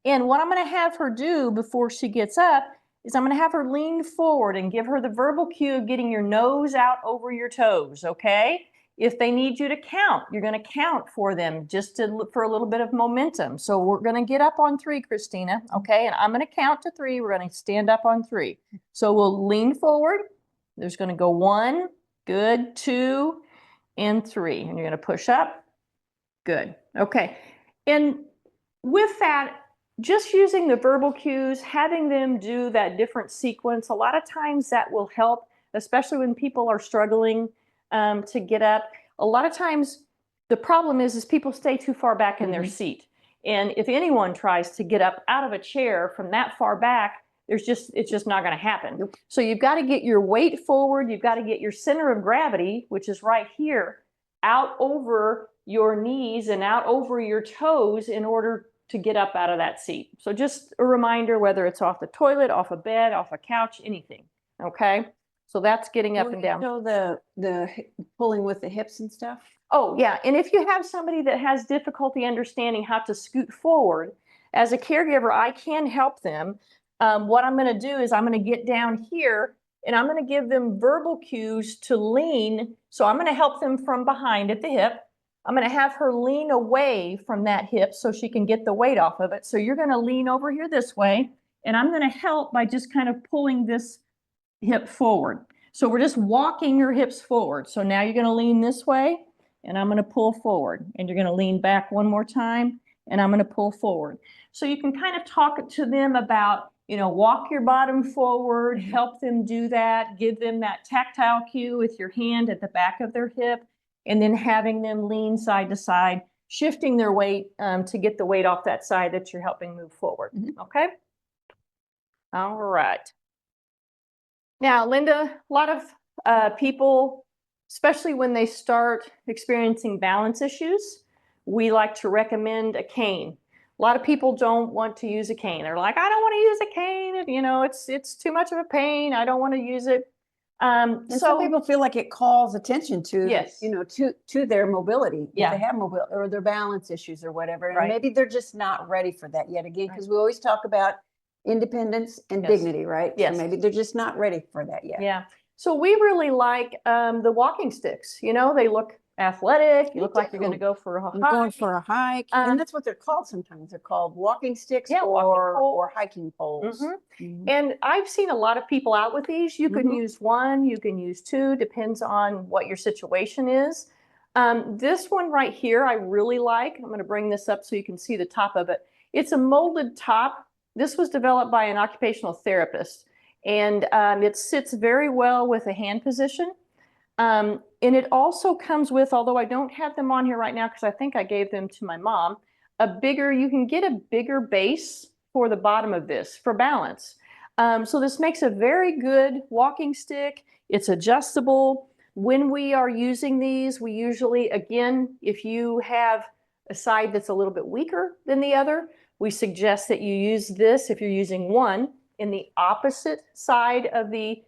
And what I'm going to have her do before she gets up is I'm going to have her lean forward and give her the verbal cue of getting your nose out over your toes, okay? If they need you to count, you're going to count for them just for a little bit of momentum. So we're going to get up on 3, Christina, okay? And I'm going to count to 3. We're going to stand up on 3. So we'll lean forward. There's going to go 1, good, 2, and 3. And you're going to push up. Good. Okay. And with that, just using the verbal cues, having them do that different sequence, a lot of times that will help, especially when people are struggling to get up. A lot of times the problem is people stay too far back in their seat. And if anyone tries to get up out of a chair from that far back, it's just not going to happen. Nope. So you've got to get your weight forward. You've got to get your center of gravity, which is right here, out over your knees and out over your toes in order to get up out of that seat. So just a reminder, whether it's off the toilet, off a bed, off a couch, anything. Okay. So that's getting up and down. So the pulling with the hips and stuff. Oh yeah. And if you have somebody that has difficulty understanding how to scoot forward, as a caregiver, I can help them. What I'm going to do is I'm going to get down here and I'm going to give them verbal cues to lean. So I'm going to help them from behind at the hip. I'm going to have her lean away from that hip so she can get the weight off of it. So you're going to lean over here this way, and I'm going to help by just kind of pulling this hip forward. So we're just walking your hips forward. So now you're going to lean this way, and I'm going to pull forward. And you're going to lean back one more time, and I'm going to pull forward. So you can kind of talk to them about, walk your bottom forward, help them do that, give them that tactile cue with your hand at the back of their hip, and then having them lean side to side, shifting their weight to get the weight off that side that you're helping move forward. Okay? All right. Now, Linda, a lot of people, especially when they start experiencing balance issues, we like to recommend a cane. A lot of people don't want to use a cane. They're like, I don't want to use a cane. It's too much of a pain. I don't want to use it. And some people feel like it calls attention to, yes, to their mobility. Yeah. If they have mobility or their balance issues or whatever. And Right. maybe they're just not ready for that yet again, because we always talk about independence and Yes. dignity, right? Yes. So maybe they're just not ready for that yet. Yeah. So we really like the walking sticks. They look athletic. You look like you're going to go for a hike. I'm going for a hike. And that's what they're called sometimes. They're called walking sticks, Yeah, walking pole. or hiking poles. And I've seen a lot of people out with these. You can use 1, you can use 2, depends on what your situation is. This one right here, I really like. I'm going to bring this up so you can see the top of it. It's a molded top. This was developed by an occupational therapist, and it sits very well with a hand position. And it also comes with, although I don't have them on here right now because I think I gave them to my mom, you can get a bigger base for the bottom of this for balance. So this makes a very good walking stick. It's adjustable. When we are using these, we usually, again, if you have a side that's a little bit weaker than the other, we suggest that you use this, if you're using one, in the opposite side of the,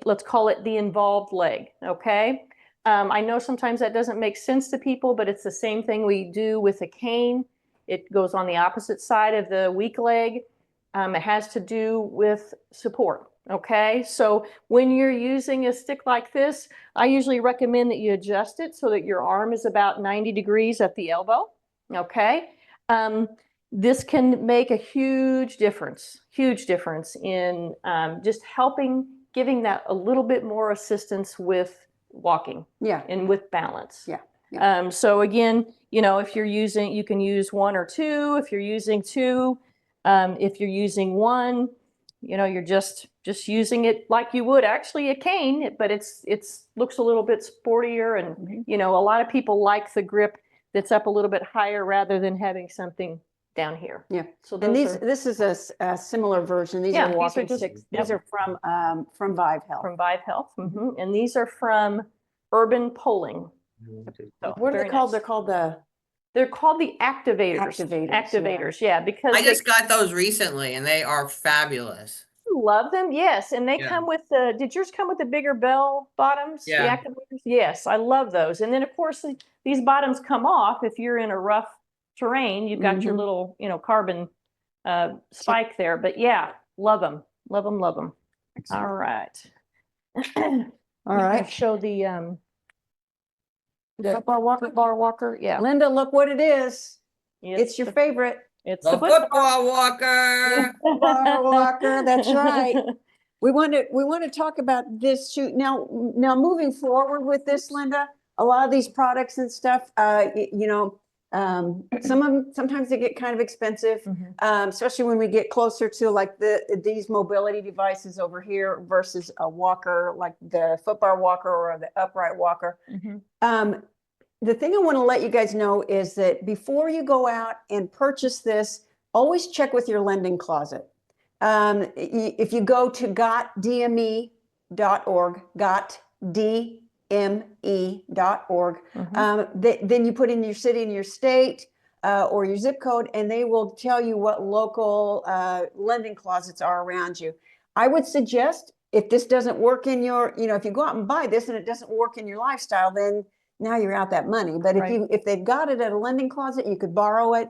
let's call it the involved leg, okay? I know sometimes that doesn't make sense to people, but it's the same thing we do with a cane. It goes on the opposite side of the weak leg. It has to do with support, okay? So when you're using a stick like this, I usually recommend that you adjust it so that your arm is about 90 degrees at the elbow, okay? This can make a huge difference in just helping, giving that a little bit more assistance with walking. Yeah. And with balance. Yeah. So again, you know, if you're using, you can use one or two. If you're using two, if you're using one, you know, you're just using it like you would actually a cane, but it's looks a little bit sportier, and you know, a lot of people like the grip that's up a little bit higher rather than having something down here. Yeah. So And those this is a similar version. These Yeah, are these are walking just- sticks. yep. These are from Vive Health. from Vive Health, and these are from Urban Polling. So, What are very they called? nice. They're called the They're called the activators. Activators, yeah. Activators, yeah, because I they just got those recently and they are fabulous. love them. Yes, and they Yeah. come with the. Did yours come with the bigger bell bottoms? Yeah. The activators. Yes, I love those. And then of course these bottoms come off if you're in a rough terrain. You've got your little, you know, carbon spike there. But yeah, love them, love them, love them. All right. All right. Show the Football walker. football walker. Yeah, Linda, look what it is. It's it's your the, favorite it's The the football football walker. football walker. That's right. We want to talk about this shoot now. Moving forward with this, Linda, a lot of these products and stuff, you know, some of them, sometimes they get kind of expensive, especially when we get closer to like these mobility devices over here versus a walker, like the footbar walker or the upright walker. The thing I want to let you guys know is that before you go out and purchase this, always check with your lending closet. If you go to gotdme.org, gotdme.org, then you put in your city and your state or your zip code, and they will tell you what local lending closets are around you. I would suggest if this doesn't work in your, you know, if you go out and buy this and it doesn't work in your lifestyle, then now you're out that money. But if they've got it at a lending closet, you could borrow it.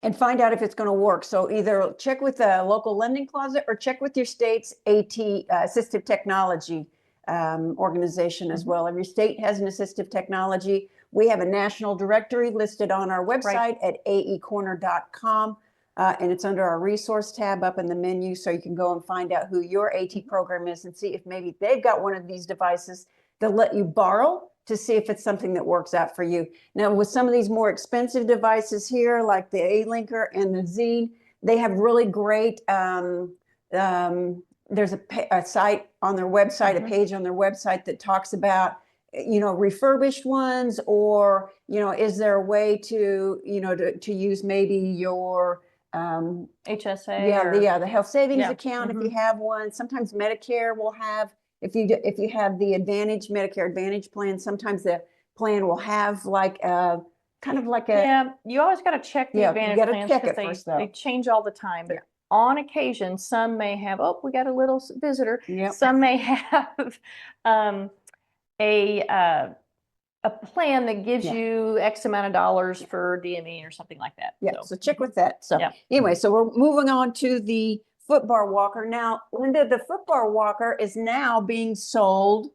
And find out if it's going to work. So either check with the local lending closet or check with your state's assistive technology organization as well. Every state has an assistive technology. We have a national directory listed on our website at aecorner.com. And it's under our resource tab up in the menu. So you can go and find out who your AT program is and see if maybe they've got one of these devices they'll let you borrow to see if it's something that works out for you. Now, with some of these more expensive devices here, like the A-Linker and the Zine, they have really great, there's a site on their website, a page on their website that talks about, you know, refurbished ones, or, you know, is there a way to, you know, to use maybe your HSA. The health savings account if you have one. Sometimes Medicare will have, if you have the Medicare Advantage plan, sometimes the plan will have like a kind of like a. Yeah, you always got to check the Advantage you gotta plans check because it first, though. they change all the time. But on occasion, some may have, oh, we got a little visitor. Yep. Some may have a plan that gives you X amount of dollars for DME or something like that. Yeah, so check with that. So Yeah. anyway, so we're moving on to the footbar walker. Now, Linda, the footbar walker is now being sold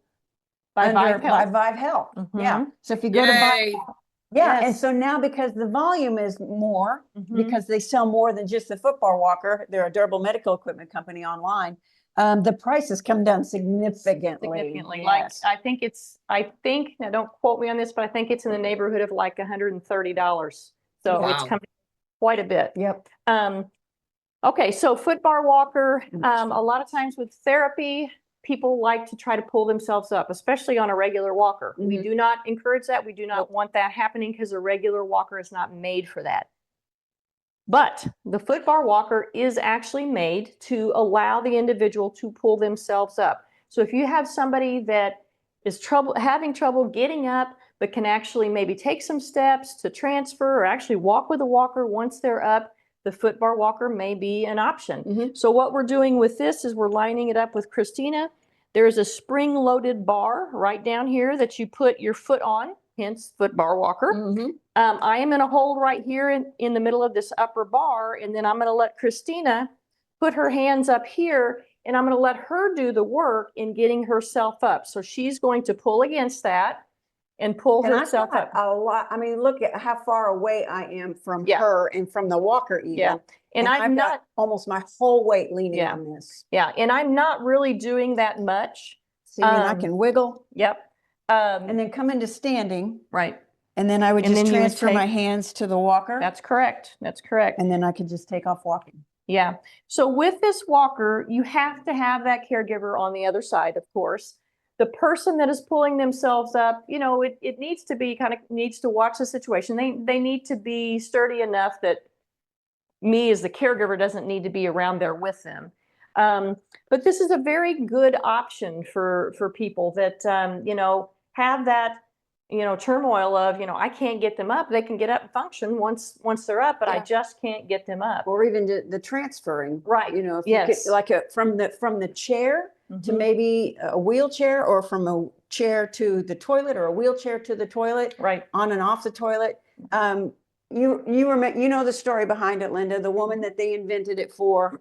By under Vive Health. Vive Health. Mhm. Yeah. So if you go to Yay. Vive, yeah, and Yes. so now because the volume is more, Mhm. because they sell more than just the footbar walker, they're a durable medical equipment company online. The price has come down significantly. Significantly. Yes. Like I think, now don't quote me on this, but I think it's in the neighborhood of like $130. So it's Wow. coming quite a bit. Yep. Okay, so footbar walker, a lot of times with therapy, people like to try to pull themselves up, especially on a regular walker. We do not encourage that. We do not want that happening because a regular walker is not made for that. But the footbar walker is actually made to allow the individual to pull themselves up. So if you have somebody that is having trouble getting up, but can actually maybe take some steps to transfer or actually walk with a walker once they're up, the foot bar walker may be an option. So what we're doing with this is we're lining it up with Christina. There is a spring-loaded bar right down here that you put your foot on, hence foot bar walker. I am going to hold right here in the middle of this upper bar, and then I'm going to let Christina put her hands up here, and I'm going to let her do the work in getting herself up. So she's going to pull against that and pull And herself I've up. got a lot. I mean, look at how far away I am from Yeah. her and from the walker even. Yeah. And I've I'm got not, almost my whole weight leaning Yeah. on this. yeah, and I'm not really doing that much. See, and I can wiggle Yep. and then come into standing. Right. And then I would And just then you would transfer my take- hands to the walker. That's correct. That's correct. And then I could just take off walking. Yeah. So with this walker, you have to have that caregiver on the other side, of course. The person that is pulling themselves up, you know, it needs to be needs to watch the situation. They need to be sturdy enough that me as the caregiver doesn't need to be around there with them. But this is a very good option for people that, you know, have that, you know, turmoil of, you know, I can't get them up. They can get up and function once they're up, but I Yeah. just can't get them up. Or even the transferring. Right. You know, if Yes. you could, like from the chair to Mhm. maybe a wheelchair, or from a chair to the toilet, or a wheelchair to the toilet, Right. on and off the toilet. You know the story behind it, Linda, the woman that they invented it for.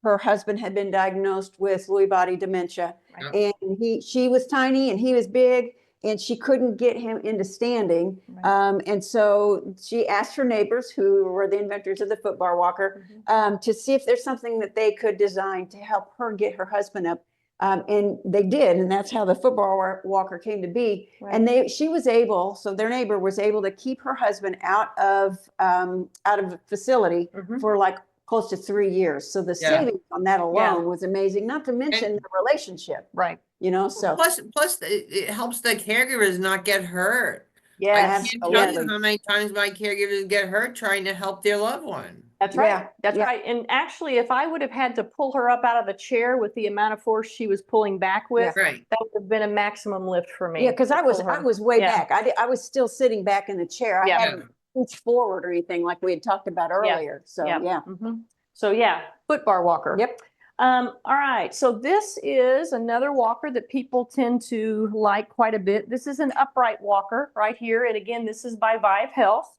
Her husband had been diagnosed with Lewy body dementia, Right. and she was tiny and he was big, and she couldn't get him into standing. Right. And so she asked her neighbors, who were the inventors of the foot bar walker, to see if there's something that they could design to help her get her husband up. And they did, and that's how the foot bar walker came to be. Right. And she was able, so their neighbor was able to keep her husband out of the facility Mhm. for like close to 3 years. So the Yeah. savings on that alone was amazing, not to mention the relationship, Right. you know, so. Plus, it helps the caregivers not get hurt. I Yes. can't tell you absolutely. how many times my caregivers get hurt trying to help their loved one. That's right. Yeah, That's yeah. right. And actually, if I would have had to pull her up out of the chair with the amount of force she was pulling back with, Right. that would have been a maximum lift for me. Yeah, because to I was pull her. way Yeah. back. I was still sitting back in the chair. I Yeah. hadn't reached forward or anything like we had talked about earlier. So yeah. Mhm. So yeah, foot bar walker. Yep. All right. So this is another walker that people tend to like quite a bit. This is an upright walker right here. And again, this is by Vive Health.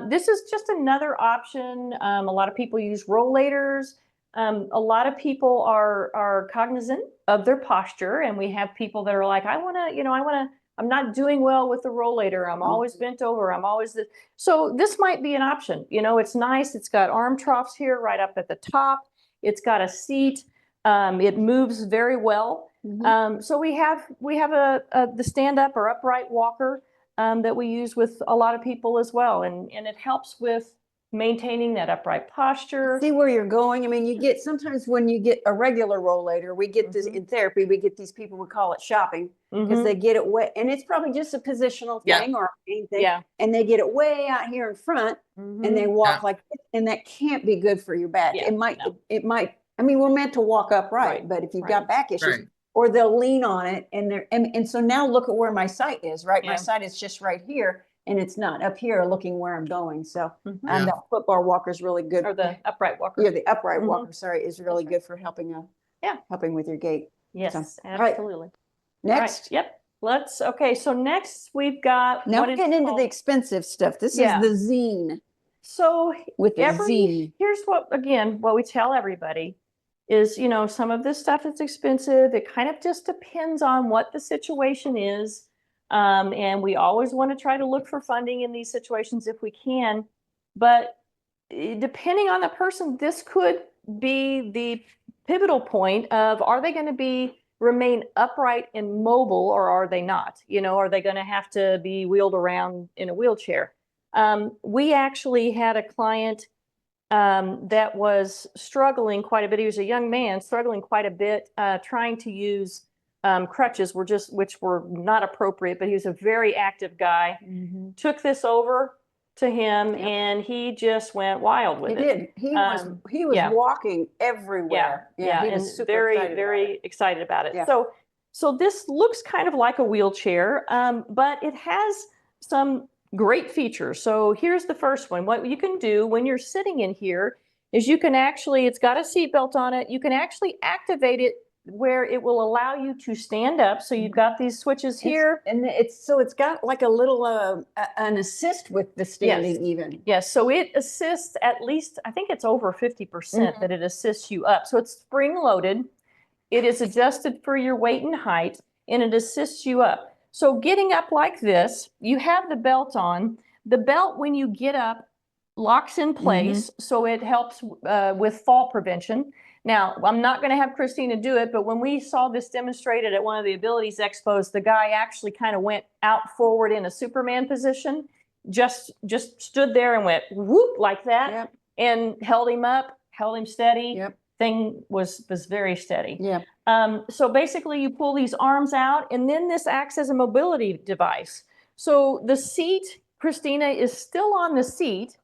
This is just another option. A lot of people use rollators. A lot of people are cognizant of their posture, and we have people that are like, I'm not doing well with the rollator. I'm always bent over. I'm always this. So this might be an option. You know, it's nice. It's got arm troughs here right up at the top. It's got a seat. It moves very well. So we have the stand-up or upright walker that we use with a lot of people as well, and it helps with maintaining that upright posture. See where you're going. I mean, sometimes when you get a regular rollator, we get this in therapy, we get these people, we call it shopping, because they get it way, and it's probably just a positional thing or anything. Yeah. And they get it way out here in front, and they walk like this, and that can't be good for your back. Yeah, It might, I mean, we're meant to walk upright, Right, but if you've right. got back issues, Right. or they'll lean on it, and so now look at where my sight is, right? Yeah. My sight is just right here, and it's not up here looking where I'm going. So Yeah. that foot bar walker is really good. Or the upright walker. Yeah, the upright Mhm. walker, sorry, is really good for helping helping with your gait. Yes, So, all right. absolutely. All Next. right, yep. Okay, so next we've got Now what we're is getting into called- the expensive stuff. This Yeah. is the zine So with the Z. here's what we tell everybody is, you know, some of this stuff is expensive. It kind of just depends on what the situation is. And we always want to try to look for funding in these situations if we can. But depending on the person, this could be the pivotal point of, are they going to remain upright and mobile, or are they not? You know, are they going to have to be wheeled around in a wheelchair? We actually had a client that was struggling quite a bit. He was a young man struggling quite a bit, trying to use crutches, which were not appropriate, but he was a very active guy. Took this over, to him, Yep. and he just went wild with He it. did. He was yeah. walking everywhere. Yeah, he and was super very, excited about very it. excited about it. Yeah. So this looks kind of like a wheelchair, but it has some great features. So here's the first one. What you can do when you're sitting in here is you can actually, it's got a seatbelt on it. You can actually activate it where it will allow you to stand up. So you've got these switches here. And it's got like a little an assist with the standing even. Yes, so it assists at least, I think it's over 50% that it assists you up. So it's spring loaded. It is adjusted for your weight and height, and it assists you up. So getting up like this, you have the belt on. The belt, when you get up, locks in place, so it helps with fall prevention. Now, I'm not going to have Christina do it, but when we saw this demonstrated at one of the abilities expos, the guy actually kind of went out forward in a Superman position, just stood there and went whoop like that, and held him up, held him steady. Thing was very steady. So basically you pull these arms out, and then this acts as a mobility device. So the seat, Christina, is still on the seat.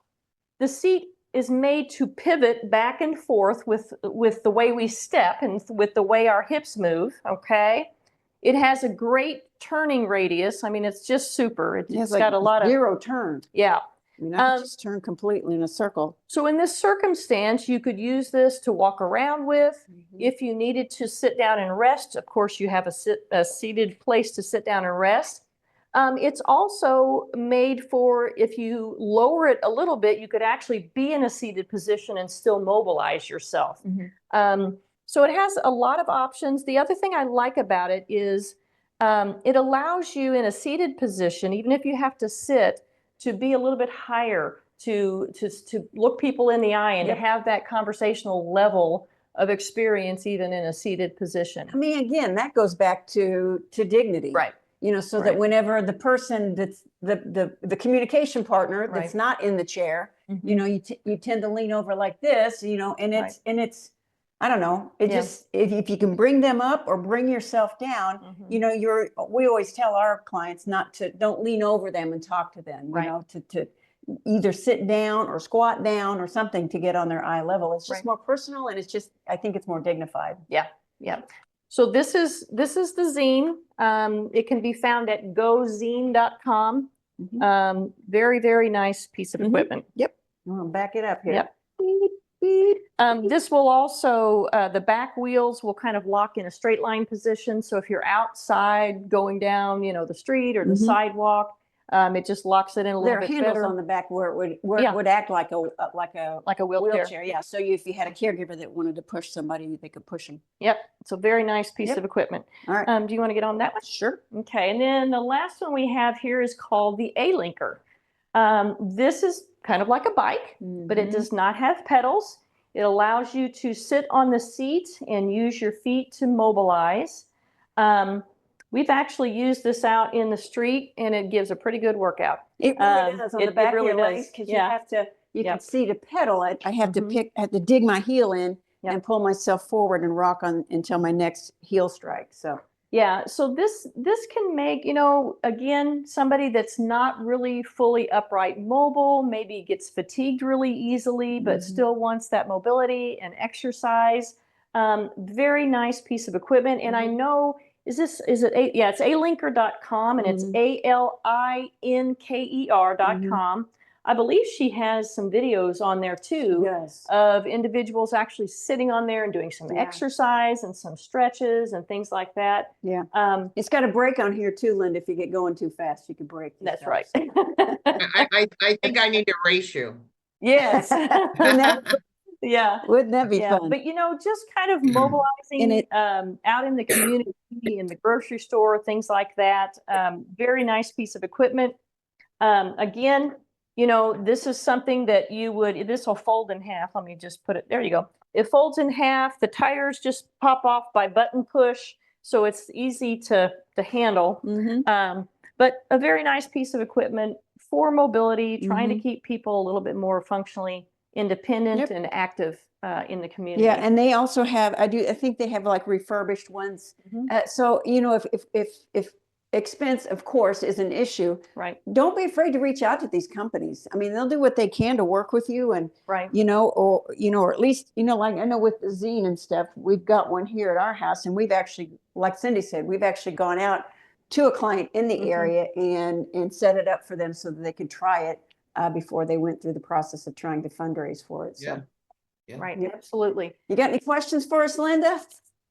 The seat is made to pivot back and forth with the way we step and with the way our hips move, okay? It has a great turning radius. I mean, it's just super. It's got a lot of zero turn. Yeah. I mean, I could just turn completely in a circle. So in this circumstance, you could use this to walk around with. If you needed to sit down and rest, of course, you have a seated place to sit down and rest. It's also made for, if you lower it a little bit, you could actually be in a seated position and still mobilize yourself. So it has a lot of options. The other thing I like about it is it allows you in a seated position, even if you have to sit, to be a little bit higher, to look people in the eye and to have that conversational level of experience even in a seated position. I mean, again, that goes back to dignity. Right. You know, so that whenever the person that's the communication partner that's not in the chair, you know, you tend to lean over like this, you know, and it's I don't know, it just if you can bring them up or bring yourself down, you know, we always tell our clients don't lean over them and talk to them, you know, to either sit down or squat down or something to get on their eye level. It's just more personal, and it's just, I think it's more dignified. Yeah. So this is the zine. It can be found at gozine.com. Very, very nice piece of equipment. I'll back it up here. Beep, beep. This will also, the back wheels will kind of lock in a straight line position. So if you're outside going down, you know, the street or the sidewalk, it just locks it in a little bit better. There are handles on the back where it would act like a wheelchair. Yeah. So if you had a caregiver that wanted to push somebody, they could push them. Yep. It's a very nice piece of equipment. All right. Do you want to get on that one? Sure. Okay. And then the last one we have here is called the A-Linker. This is kind of like a bike, but it does not have pedals. It allows you to sit on the seat and use your feet to mobilize. We've actually used this out in the street, and it gives a pretty good workout. It really does on the back of your legs, because you can see to pedal it. I have to dig my heel in and pull myself forward and rock on until my next heel strike. So so this can make, you know, again, somebody that's not really fully upright mobile, maybe gets fatigued really easily, but still wants that mobility and exercise. Very nice piece of equipment. And I know, it's alinker.com, and it's ALINKER.com. I believe she has some videos on there too of individuals actually sitting on there and doing some exercise and some stretches and things like that. It's got a brake on here too, Linda. If you get going too fast, you can brake. That's right. I think I need to race you. Yes. Wouldn't that be fun? But, you know, just kind of mobilizing out in the community, in the grocery store, things like that. Very nice piece of equipment. Again, you know, this is something that this will fold in half. Let me just put it, there you go. It folds in half. The tires just pop off by button push. So it's easy to handle. But a very nice piece of equipment for mobility, trying to keep people a little bit more functionally independent and active in the community. Yeah, and they also have, I think they have like refurbished ones. So, you know, if expense, of course, is an issue. Right, Don't be afraid to reach out to these companies. I mean, they'll do what they can to work with you, and right. or at least, like I know with the zine and stuff, we've got one here at our house, and we've actually, like Cindy said, we've actually gone out to a client in the Mhm. area and set it up for them so that they could try it before they went through the process of trying to fundraise for it. Yeah. So, Yeah. Right, Yeah. absolutely. you got any questions for us, Linda?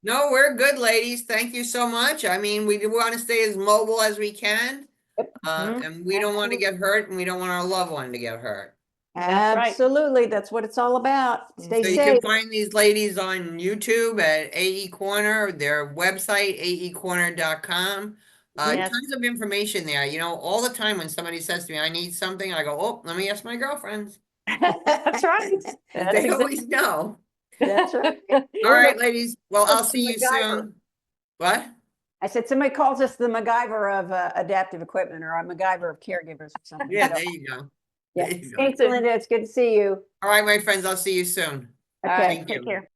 No, we're good, ladies. Thank you so much. I mean, we do want to stay as mobile as we can. Yep. Mhm. And we don't want to get hurt, and we don't want our loved one to get hurt. That's right. Absolutely. That's what it's all about. Stay So you safe. can find these ladies on YouTube at AE Corner, their website, aecorner.com. Yes. Tons of information there. All the time when somebody says to me, I need something, I go, oh, let me ask my girlfriends. That's right. That's They exactly. always know. That's right. All We're right, the- ladies. Well, I'll the see you MacGyver. soon. What? I said, somebody calls us the MacGyver of adaptive equipment, or a MacGyver of caregivers or something. Yeah, So, there you go. yeah. There you go. Thanks, Linda. It's good to see you. All right, my friends, I'll see you soon. All Okay. right, Thank take you. care.